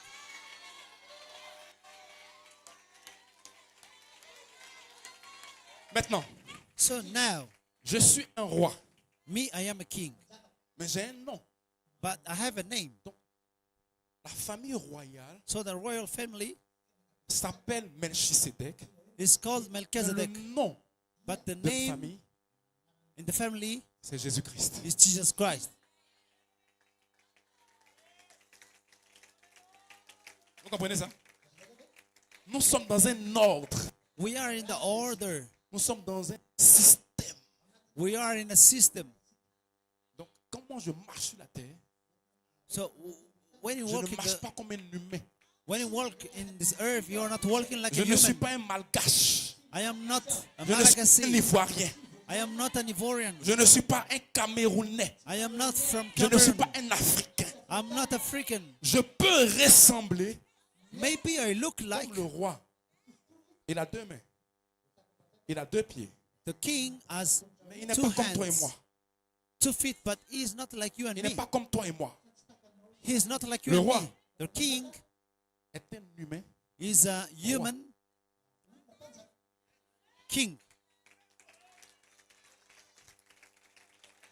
maintenant, So now, je suis un roi, me, I am a king, mais j'ai un nom. but I have a name. La famille royale So the royal family s'appelle Melchisedec. is called Le Melchizedek, nom but the de name famille, in the family c'est Jésus-Christ. is Jesus Christ. Vous comprenez ça? Nous sommes dans un ordre. We are in the order. Nous sommes dans un système. We are in a system. Donc, comment je marche sur la terre, So when you je walk ne in marche the, pas comme un humain. when you walk in this earth, you are not walking like Je a ne suis human. pas un malgache. I am not a Je ne suis pas un Malagasy. Ivoirien. I am not an Ivorian. Je ne suis pas un Camerounais. I am not from Je ne suis Cameroon. pas un Africain. I'm not African. Je peux ressembler Maybe I look like comme le roi. Il a deux mains. Il a deux pieds. the king has Mais il n'est two pas comme toi et moi. hands, 2 feet, but he is not like you and Il me. n'est pas comme toi et moi. He is not like you Le and roi. me. The king Est un humain. is a human king.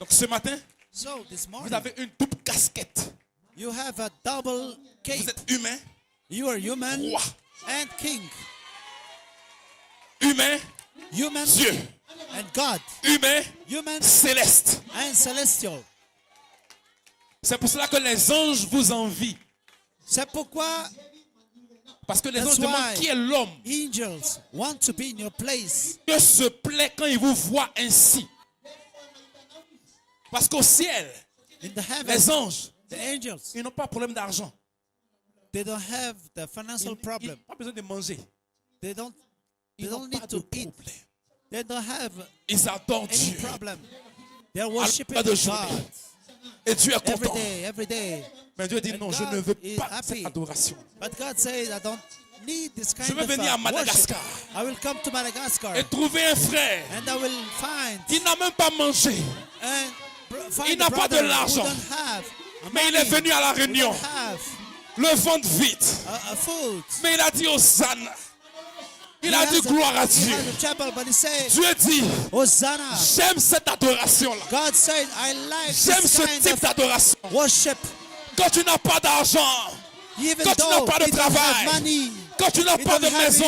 Donc ce matin, So this vous morning, avez une double casquette. you have a double Vous cape. êtes humain, You are human roi. and king. Humain, Human Dieu. and God. Humain, Human céleste. and celestial. C'est pour cela que les anges vous envient. C'est pourquoi Parce que les That's anges demandent why- qui est l'homme. angels want to be in your place. Dieu se plaît quand il vous voit ainsi. Parce qu'au ciel, In the heavens, les anges, the angels, ils n'ont pas de problème d'argent. they don't have the Ils financial n'ont problem. pas besoin de manger. They don't Ils n'ont need pas de to eat. problème. They don't have Ils adorent any Dieu. problem. They're À worshiping l'heure de God journée. Et Dieu est every content. day, every day. Mais Dieu dit And non, je God ne veux is pas happy. cette adoration. But God says, I don't need this kind Je veux of venir à worship. Madagascar I will come to Madagascar et trouver un frère and I will find qui n'a même pas mangé. and find Il n'a a pas de brother l'argent. who don't have Mais il est venu à la who réunion, don't have le ventre vide. a food. Mais il a dit Hosanna. Il He a dit has gloire à he Dieu. has a chapel, but he said, Dieu dit, Hosanna. j'aime cette adoration-là. God said, I like J'aime this ce kind type of d'adoration. worship. Quand tu n'as pas d'argent, Even quand tu n'as though pas de he don't have travail, money, quand tu n'as he pas don't de have maison,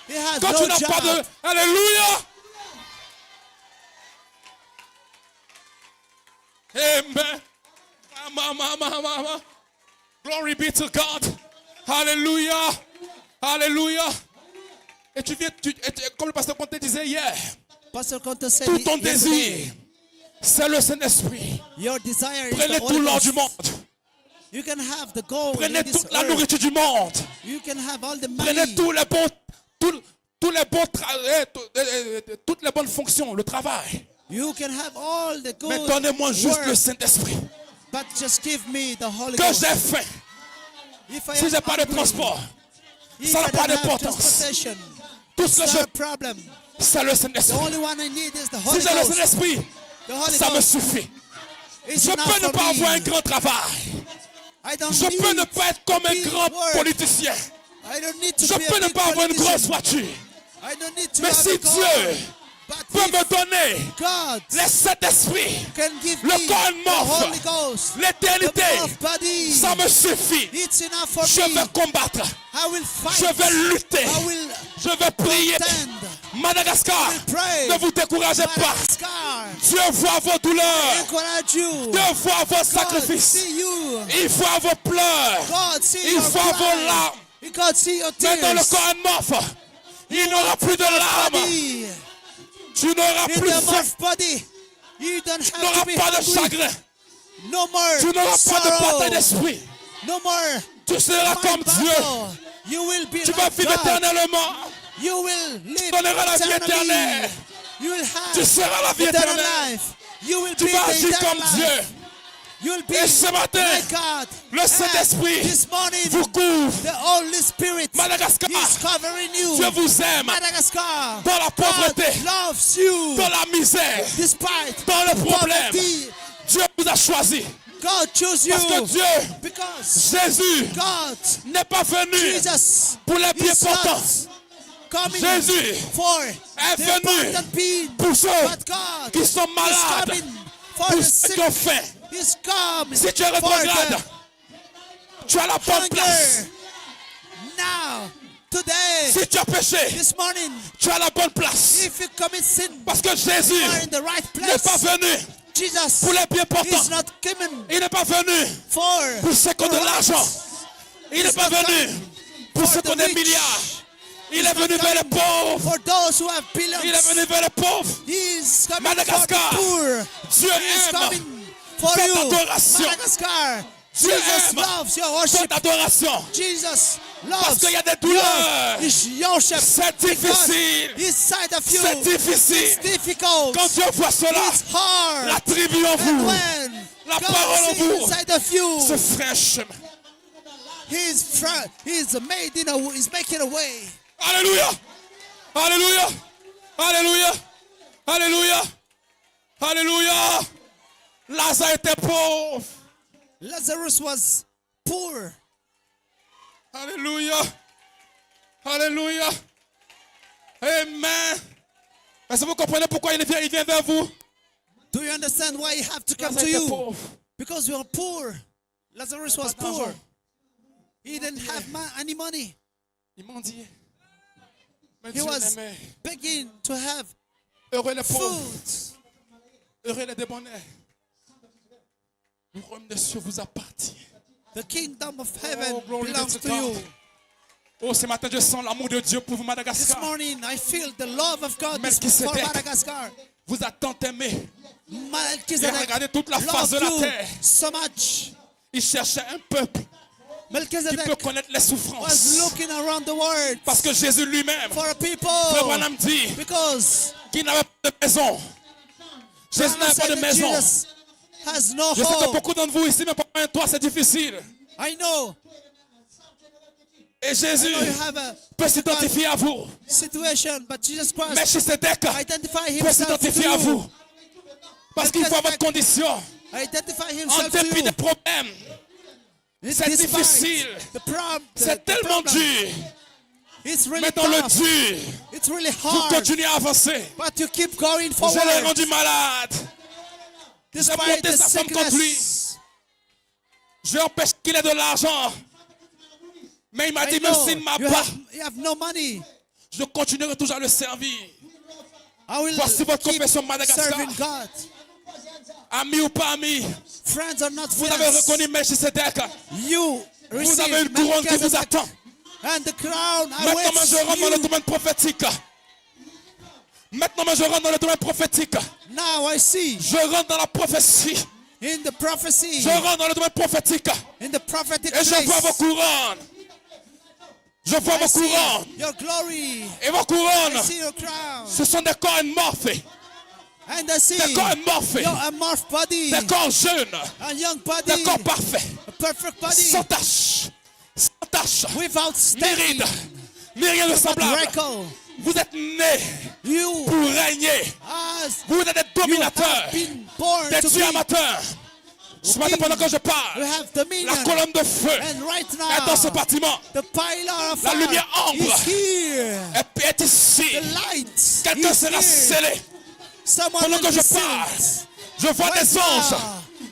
it, he has quand no tu n'as job. pas de... Alléluia. Amen. Glory be to God. Alléluia. Alléluia. Et tu viens, comme le pasteur Conté disait hier, Pastor Conte said, tout ton yesterday, désir, c'est le Saint-Esprit. your desire is Prenez the tout Holy l'or Ghost. du monde. You can have the gold Prenez in this toute la earth. nourriture du monde. You can have all the Prenez money. tous les bons, toutes les bonnes fonctions, le travail. You can have all the Mais good donnez-moi juste work, le Saint-Esprit. but just give me the Holy Que Ghost. j'ai faim. If I Si am j'ai pas de hungry, transport, if ça n'a I pas don't have d'importance. transportation, tout it's ce que not j'ai, a problem. c'est le The Saint-Esprit. only one I need is the Si Holy j'ai le Ghost. Saint-Esprit, The Holy ça me Ghost suffit. is Je enough peux ne for pas me. avoir un grand travail. I don't Je need peux ne pas être comme un big grand work. politicien. I don't need to Je be a peux ne big pas avoir une politician. grosse voiture. I don't need to Mais have si a car. Dieu But peut if me donner God le Saint-Esprit, can give le me corps the mort, Holy Ghost, the l'éternité, mouth body, ça me suffit. it's enough for Je me. vais combattre. I will fight. Je vais lutter. I will Je vais prier. contend. Madagascar, I will pray. ne vous découragez pas. Madagascar, Dieu voit vos douleurs. encourage you. Dieu voit vos God sacrifices. see you. Il voit vos pleurs. God see Il your voit vos cry. larmes. God see your Mais dans le tears. corps mort, il n'aura plus de larmes. Body. Tu n'auras In plus the faim. mouth body. You don't Tu have n'auras to be pas de hungry. chagrin. No more Tu n'auras pas de sorrow. bataille d'esprit. No more Tu seras mind comme Dieu. battle. You will be Tu vas like vivre God. éternellement. You will live Tu donneras la vie eternally. éternelle. You will Tu have seras la vie eternal éternelle. life. You will Tu be vas the agir eternal comme life. Dieu. You will be Et ce matin, like God. le Saint-Esprit This morning, vous couvre. the Holy Spirit Madagascar, is covering you. Dieu vous aime Madagascar, dans la God pauvreté, loves you. dans la misère, Despite dans le problème. poverty, Dieu vous a choisi. God chose you. Parce que Dieu, Because Jésus, God, n'est pas venu Jesus, pour les pieds is portants. not coming Jésus for est the venu important people, pour ceux but God qui sont is malades, coming for pour the ceux sick. qui ont faim. He's come Si tu es for rétrograde, the tu as la bonne place. hunger. Now, today, Si tu as péché, this morning, tu as la bonne place. if you commit sin, Parce que Jésus you are in the right n'est pas place. venu Jesus pour les pieds is portants. not coming Il n'est pas venu for pour ceux qui ont de the l'argent. righteous. Il n'est He's pas not venu coming pour for ceux the qui ont des rich. milliards. Il est not venu vers les coming pauvres. For those who have Il est billions, venu vers les pauvres. He is coming Madagascar, for the poor. Dieu He is aime coming for ton you. adoration. Madagascar, Dieu Jesus aime loves your ton worship. adoration. Jesus Parce loves qu'il y a des douleurs. your worship. C'est Because difficile. inside of you, C'est it's difficile. difficult. Quand Dieu voit cela, It's hard. la tribu en And vous, when la God parole en sees vous, inside of you, se ferait un chemin. He's making a way. Alléluia. Alléluia. Alléluia. Alléluia. Alléluia. Lazare était pauvre. Lazarus was poor. Alléluia. Alléluia. Amen. Est-ce que vous comprenez pourquoi il vient vers vous? Do you understand why he have to come Lazare to était you? pauvre. Because you are poor. Lazarus was pas d'argent. poor. He didn't have any money. Il m'a dit. Mais He Dieu was l'aimait. begging to have Heureux les pauvres. food. Heureux les débonnaires. Le royaume des cieux vous appartient. The kingdom of heaven Oh, glory belongs be to to God. you. Oh, ce matin, je sens l'amour de Dieu pour vous, This Madagascar. morning, I feel the love of God for Melchizedek. Madagascar. Vous a tant aimé. Il a Melchizedek regardé toute la face loved de la you terre. so much. Il cherchait un peuple qui peut Melchizedek connaître les was souffrances. looking around the world Parce que Jésus lui-même, for a Frère people Branham dit because qu'il n'avait pas de maison. Jésus n'avait pas de maison. Jesus has no Je sais que home. beaucoup d'entre vous ici, mais pour un toi, c'est difficile. I know. Et Jésus I know you have a peut s'identifier à vous. situation, but Jesus Christ Melchizedek identify peut himself to s'identifier à vous. you. Parce qu'il voit votre condition. Identify En himself to dépit you. des problèmes. C'est Despite difficile. C'est tellement dur. It's really Mais dans le tough. dur, It's really vous hard. continuez à avancer. But you keep going Je l'ai forward. rendu malade. Despite monté the sa femme contre lui. sickness. Je empêche qu'il ait de l'argent. Mais il m'a I dit, même know s'il ne m'a you pas, have no money. je continuerai toujours à le servir. I will Voici votre keep confession, Madagascar. serving God. Ami ou pas ami, Friends or not vous avez friends. reconnu Melchizedek. You Vous receive avez une couronne qui vous Melchizedek, attend. and the crown Maintenant, je rentre dans le awaits you. domaine prophétique. Maintenant, je rentre dans le domaine prophétique. Now I see Je rentre dans la prophétie. in the prophecy, Je rentre dans le domaine prophétique. in the prophetic Et je vois vos place. couronnes. Je vois I vos see couronnes. your glory. Et vos I couronnes, see your crown. ce sont des corps morphés. And I see Des corps morphés. your amorph body, Des corps jeunes. a young body, Des corps parfaits. a perfect body, Sans tache. Sans tache. without Ni stain, ride. Ni rien de without semblable. wrinkle. Vous êtes nés You, pour régner. as Vous êtes des you dominateurs. have been born Des to dieux be, amateurs. Ce matin, pendant que je you parle, have la dominion. colonne de feu And right est dans ce now, bâtiment. the pillar of La fire lumière ambre is here. est ici. The light Quelqu'un is sera here. scellé. Someone Pendant will que je be parle, sealed. je vois Right des anges. now,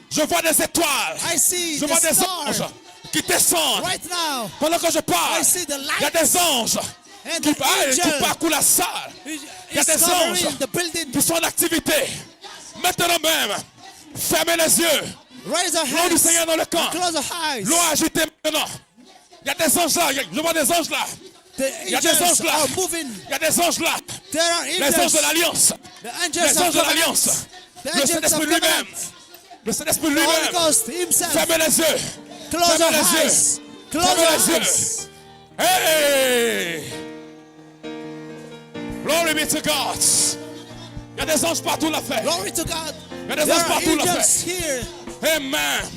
Je vois des étoiles. I see Je the vois des star. anges qui descendent. Right now, Pendant que je parle, I see the il y a light. des anges And qui, the qui angel parcourent la salle. is Il y a des covering anges the building. qui sont en activité. Maintenant même, fermez les yeux. Raise our L'eau du hands. Seigneur dans le camp. Close our eyes. L'eau agitée maintenant. Il y a des anges là. Je vois des anges là. The Il y a des angels anges là. are moving. Il y a des anges là. There are Les anges angels. de l'Alliance. The angels Les of anges de l'Alliance. covenant. The Le angels of Saint-Esprit lui-même. covenant. Le Saint-Esprit The Holy lui-même. Ghost himself. Fermez les yeux. Close Fermez our les yeux. eyes. Close Fermez our les yeux. eyes. Hey! Glory be to God. Il y a des anges partout là faire. Glory to God. Il y a des There anges are partout là angels faire. here. Amen.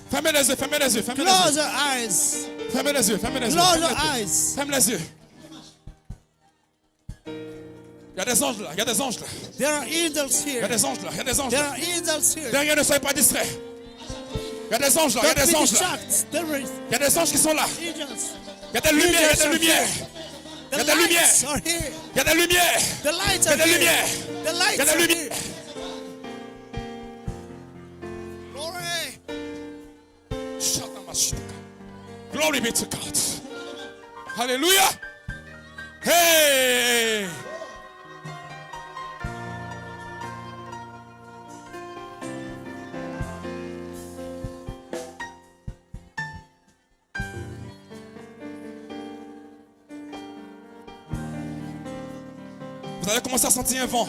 Fermez les yeux, fermez les yeux, fermez les Close yeux. your eyes. Fermez les yeux, fermez les yeux. Close Fermez your les yeux. eyes. Ferme les yeux. Il y a des anges là, il y a des anges là. There are angels Il y a here. des anges là, il y a des anges There là. are angels here. Derrière, ne soyez pas distraits. Il y a des anges là, il y a Don't des be anges là. distracted. There is Il y a des anges qui sont là. angels. Il y a des lumières, il y a des lumières. The Il y a des lights lumières. are here. Il y a des lumières. The lights Il y a are des here. lumières. The Il lights y a des are lumières. here. Glory. Glory be to God. Hallelujah. Hey. Vous allez commencer à sentir un vent.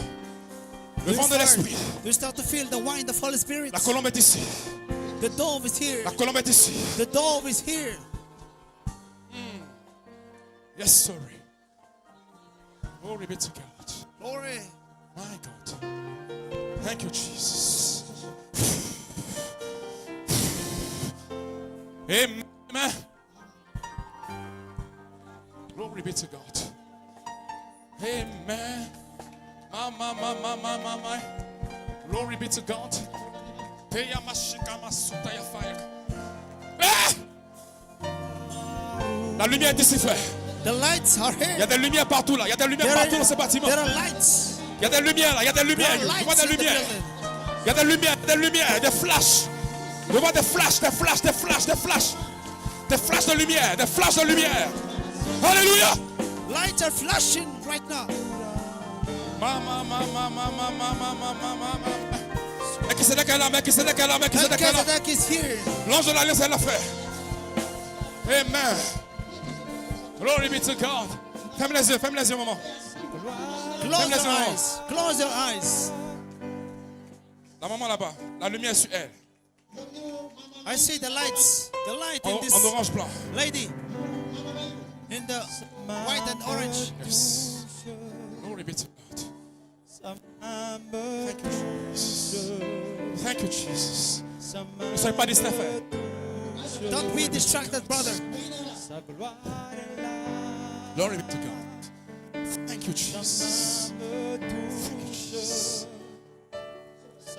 Le vent de l'esprit. You start to feel the wind of Holy Spirit. La colombe est ici. The dove is here. La colombe est ici. The dove is here. Yes, sorry. Glory be to God. Glory. My God. Thank you, Jesus. Amen. Glory be to God. Amen. My. Glory be to God. Ah! La lumière est ici, frère. The lights are Il y a here. des lumières partout là. Il y a des lumières partout dans ce bâtiment. There are lights. Il y a des lumières là. Il y a des There lumières. are Je vois lights des in the lumières. building. Il y a des lumières, des lumières, des flashs. Je vois des flashs, des flashs, des flashs, des flashs. Des flashs de lumière, des flashs de lumière. Alléluia. Lights are flashing right now. Mais qui c'est là, mais qui c'est là, mais qui c'est là. Melchizedek is here. L'ange de l'alliance est là, frère. Amen. Glory be to God. Ferme les yeux, maman. Close Ferme les your yeux. eyes. Close your eyes. La maman là-bas, la lumière est sur elle. I see the lights. The light in this En orange blanc. lady. In the white and orange. Yes. Glory be to God. Thank you, Jesus. Thank you, Jesus. Ne soyez pas distraits, frère. Don't be distracted, brother. Glory be to God. Thank you, Jesus. Thank you, Jesus.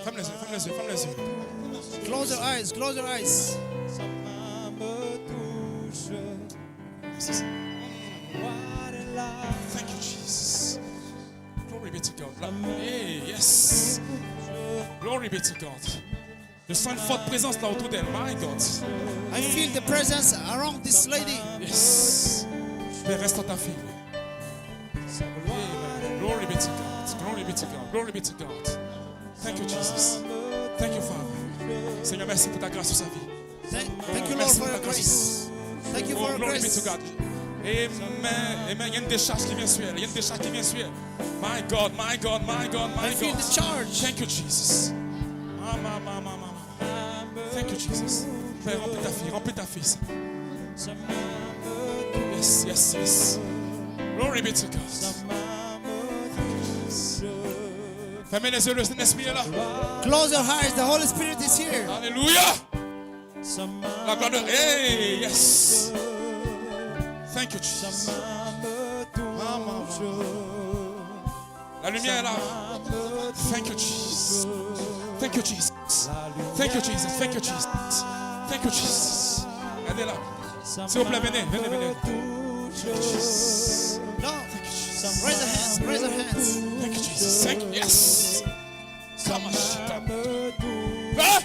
Ferme les yeux. Close your eyes. Close your eyes. Thank you, Jesus. Glory be to God. Hey, yes. Glory be to God. Je sens une forte présence là autour d'elle. My God. I feel the presence around this lady. Yes. Père, reste en ta fille. Amen. Glory be to God. Glory be to God. Glory be to God. Thank you, Jesus. Thank you, Father. Seigneur, merci pour ta grâce sur sa vie. Thank you, Lord, for your grace. Thank you for Oh, your glory be to grace. God. Amen. Amen. Il y a une décharge qui vient sur elle. Il y a une décharge qui vient sur elle. My God, my God, my God, my I feel God. the charge. Thank you, Jesus. Thank you, Jesus. Père, remplis ta fille. Yes, yes, yes. Glory be to God. Fermez les yeux, le Saint-Esprit est là. Close your eyes. The Holy Spirit is here. Alléluia. La gloire de... Hey, yes. Thank you, Jesus. La lumière est là. Thank you, Jesus. Thank you, Jesus. Thank you, Jesus. Thank you, Jesus. Thank you, Jesus. Regardez là. S'il vous plaît, venez. Thank you, Jesus. No. Raise your hands. Raise your hands. Thank you, Jesus. Thank you. Yes. Come on. Ah!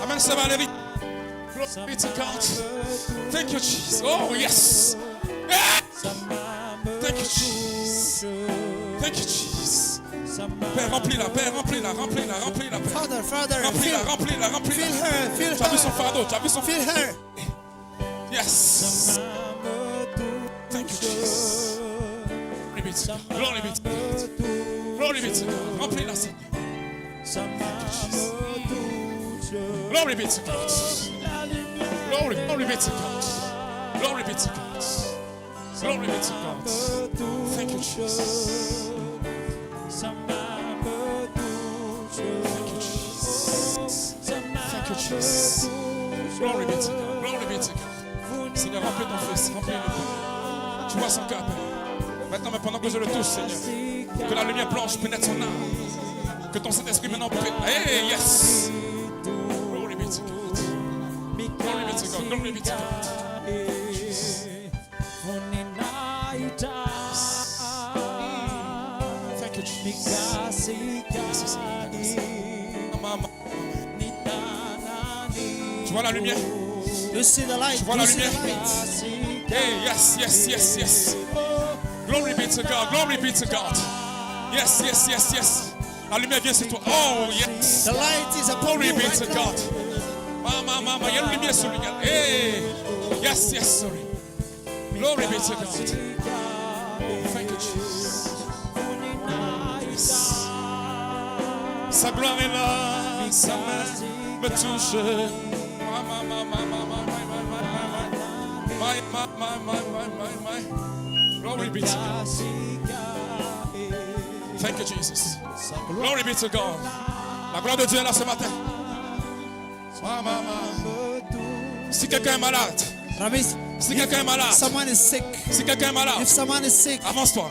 Amen. Ça va aller vite. Glory be to God. Thank you, Jesus. Oh, yes. Ah! Thank you, Jesus. Thank you, Jesus. Père, remplis-la, Père, remplis-la, Père. Father, Remplis-la. feel her. Feel Tu as vu son her. fardeau, tu as vu son Feel her. Yes. Thank you, Jesus. Glory be to God. Glory be to God. Remplis-la, Seigneur. Glory be to God. Glory be to God. Glory be to God. Glory be to God. Jesus. Sa main me touche. Sa main Thank you, me Jesus. touche. Glory be to God. Glory be to God. Seigneur, remplis ton fils, remplis-le. Tu vois son cœur, Père. Maintenant, mais pendant que je le touche, Seigneur, que la lumière blanche pénètre son âme. Que ton Saint-Esprit maintenant pénètre. Hey, yes. Glory be to God. Glory be to God. Glory be to God. Thank you, Jesus. Maman. Tu vois la lumière? You see the light. Tu vois la You see lumière? the light. Hey, yes, yes, yes, yes. Glory be to God. Glory be to God. Yes, yes, yes, yes. La lumière vient sur toi. Oh, yes. The light is upon Glory you be right to now. God. Mama, il y a une lumière sur lui. Hey. Yes, yes, sorry. Glory be to God. Thank you, Jesus. Sa gloire est là. Sa main me touche. My. Glory be to God. Thank you, Jesus. Glory be to God. La gloire de Dieu est là ce matin. Si quelqu'un est malade, Ramis, si quelqu'un est malade, someone is sick. si quelqu'un est malade, If someone is sick, avance-toi.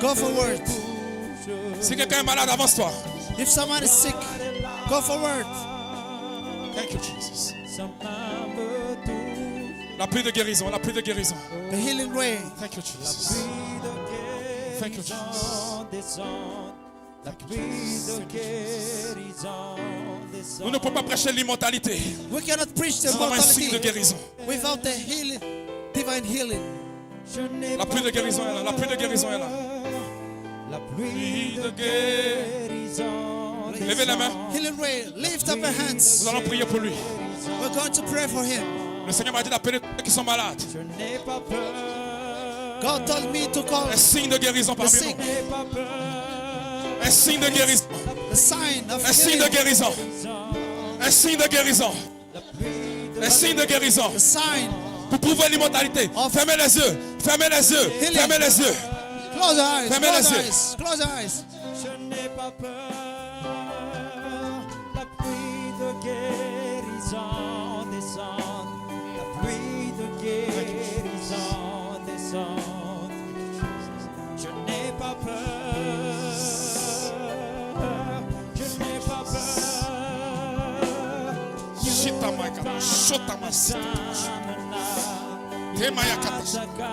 go forward. Si quelqu'un est malade, avance-toi. If someone is sick, go forward. Thank you, Jesus. La pluie de guérison, la pluie de guérison. The healing rain. Thank you, Jesus. Thank you, Jesus. Nous ne pouvons pas prêcher l'immortalité We cannot preach the sans avoir un signe de mortality guérison. without the healing, divine healing. La pluie de guérison est là, la pluie de guérison est là. La Pluie de guérison. Levez la main. Healing rain. Lift up your Nous hands. allons prier pour lui. We're going to pray for him. Le Seigneur m'a dit d'appeler ceux qui sont malades. God told me to call Un signe de guérison the parmi sick. nous. Un signe de guérison. The sign of Un signe de healing. guérison. Un signe de guérison. Un signe de guérison. The sign. Pour prouver l'immortalité. Fermez les yeux. Fermez les yeux. Fermez les yeux. Close your eyes. Fermez Close les your yeux. eyes. Close your eyes. Je n'ai pas peur, la pluie de guérison descend, la pluie de guérison descend. Je n'ai pas peur, je n'ai pas peur. Shitamakata, shotamasita, temayakata.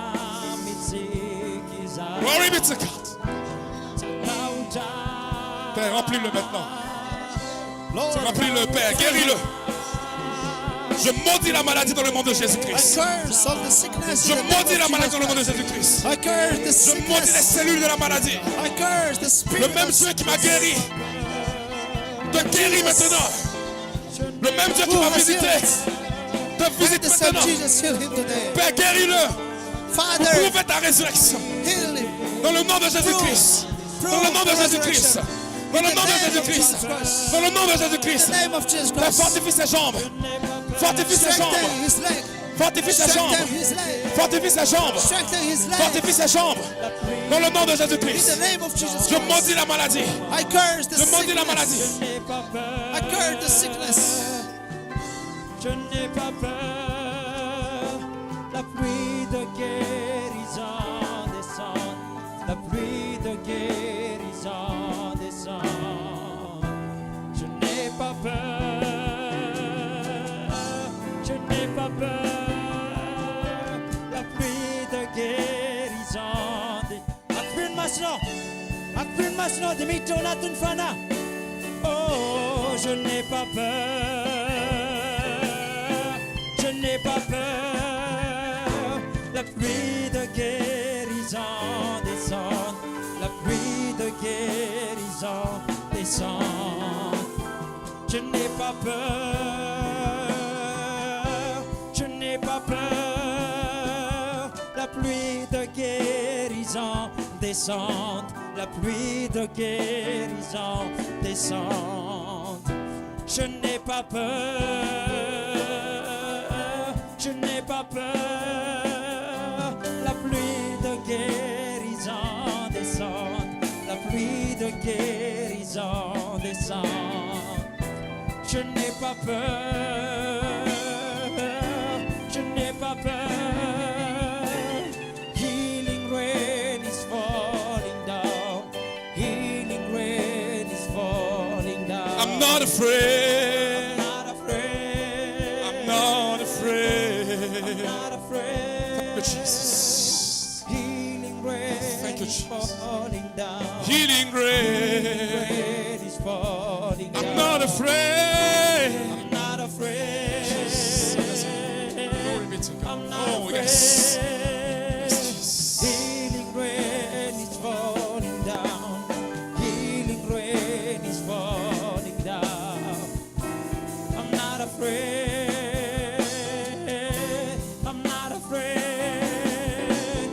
Glory be to God. Père, remplis-le maintenant. Remplis-le, Père, guéris-le. Je maudis la maladie dans le nom de I Jésus-Christ. curse all the sickness. Je in the name maudis of la maladie dans le nom de Jesus Jésus-Christ. Christ. I curse the Je maudis les sickness. cellules de la maladie. I curse the Le spirit même of Dieu qui m'a sickness. guéri te guérit maintenant. Le même Dieu qui m'a visité te Let visite the same maintenant. Jesus heal him today. Père, guéris-le. Father, Prouve ta résurrection. heal him. Dans le nom de Jésus-Christ. Dans le nom de Jésus-Christ. Dans le nom de Jésus-Christ. Dans le nom de In Jésus-Christ. the name of Jesus Père, Christ. fortifie ses jambes. Fortifie ses Strengthen jambes. his leg. Fortifie ses jambes. Strengthen his leg. Fortifie ses jambes. Strengthen his leg. Fortifie ses jambes. Dans le nom de In Jésus-Christ. the name of Jesus Je Christ. maudis la maladie. I curse the Je maudis la sickness. maladie. I curse the sickness. Je n'ai pas peur, la pluie de guérison descend, la pluie de guérison descend. Je n'ai pas peur, je n'ai pas peur, la pluie de guérison. Akpun masno, dimito natun fana. Oh, je n'ai pas peur. Je n'ai pas peur, la pluie de guérison descend, la pluie de guérison descend. Je n'ai pas peur, je n'ai pas peur, la pluie de guérison descend, la pluie de guérison descend. Je n'ai pas peur. Je n'ai pas peur, la pluie de guérison peur, je n'ai pas peur. Healing rain is falling down. Healing rain is falling down. I'm not afraid. Not afraid. I'm not afraid. Not afraid. Thank you, Jesus. Healing rain Thank you, is Jesus. falling down. Healing rain. Rain is falling down. I'm not afraid. I'm not afraid. Glory be to God. I'm not Oh, afraid. yes. Healing rain is falling down. Healing rain is falling down. I'm not afraid. I'm not afraid.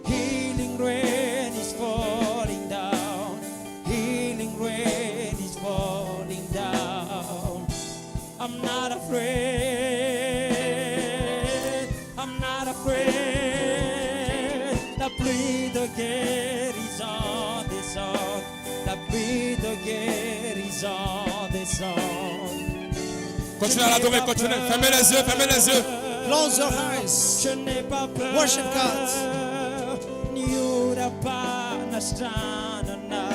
Healing rain is falling down. Healing rain is falling down. I'm not afraid. I'm not afraid. La pluie de guérison descend. La pluie de guérison descend. Continuez à l'adorer, continuez. Fermez les yeux, fermez les yeux. Close your eyes. Je n'ai pas peur. Worship God. Niurapanastana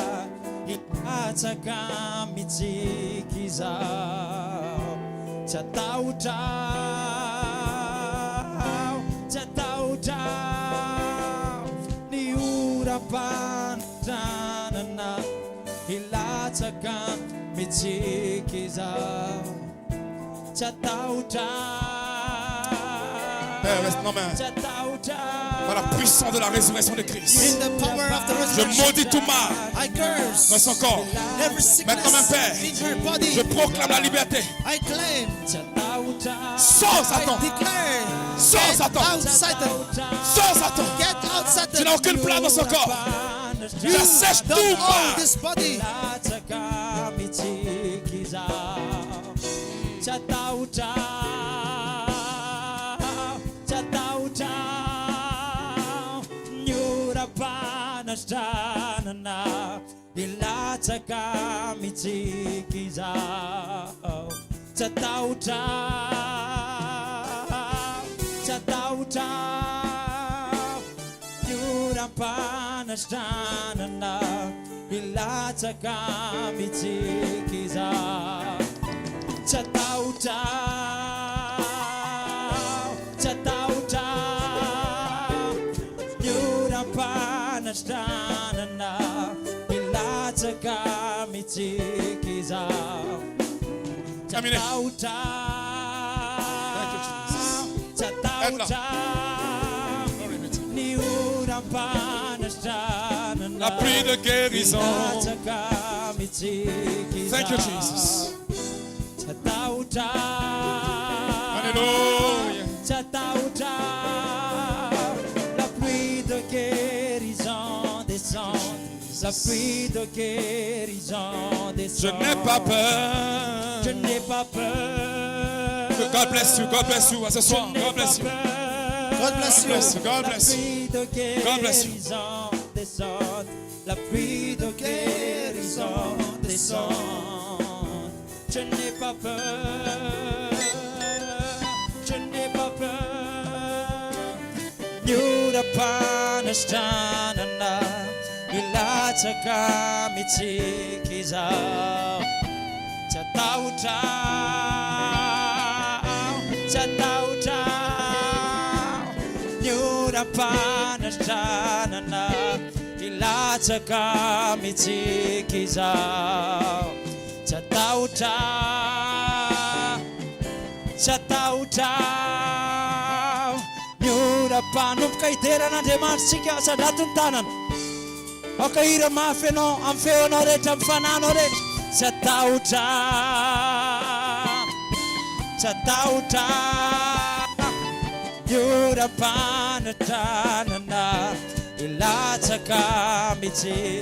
Iatsakamitikiza Chatautau Niurapanastana Iatsakamitikiza Père, reste non, mais par la puissance de la résurrection de Christ, In the power of the je resurrection, maudis tout mal I curse dans son corps. every Maintenant, même sickness Père, in her body. je proclame la liberté. I claim, Sors, Satan! I declare, Sors, get Satan! out Satan, Sors, Satan! get out Satan. Tu n'as aucune place dans son corps. J'assèche Don't tout own mal. this body. Terminé. Aide-la. La pluie de guérison. Thank you, Jesus. Alléluia. La pluie de guérison descend. La pluie de guérison Je descend. n'ai pas peur. Je n'ai pas peur. God bless you. God bless you. À ce soir. Je n'ai God bless pas you. peur. God bless you. God bless you. La pluie de God bless you. guérison descend. La pluie de guérison descend. Je n'ai pas peur. Je n'ai pas peur. Nyurapanastana Ilatsakamitsikiza Chatautau Nyurapanastana Ilatsakamitsikiza Chatautau Nyurapanum kaiteran'Andriamanitsika sadatony tanana Akahira mafy anao amin'ny feonao rehetra amin'ny fananao rehetra Chatautau Nyurapanastana Ilatsakamitsikiza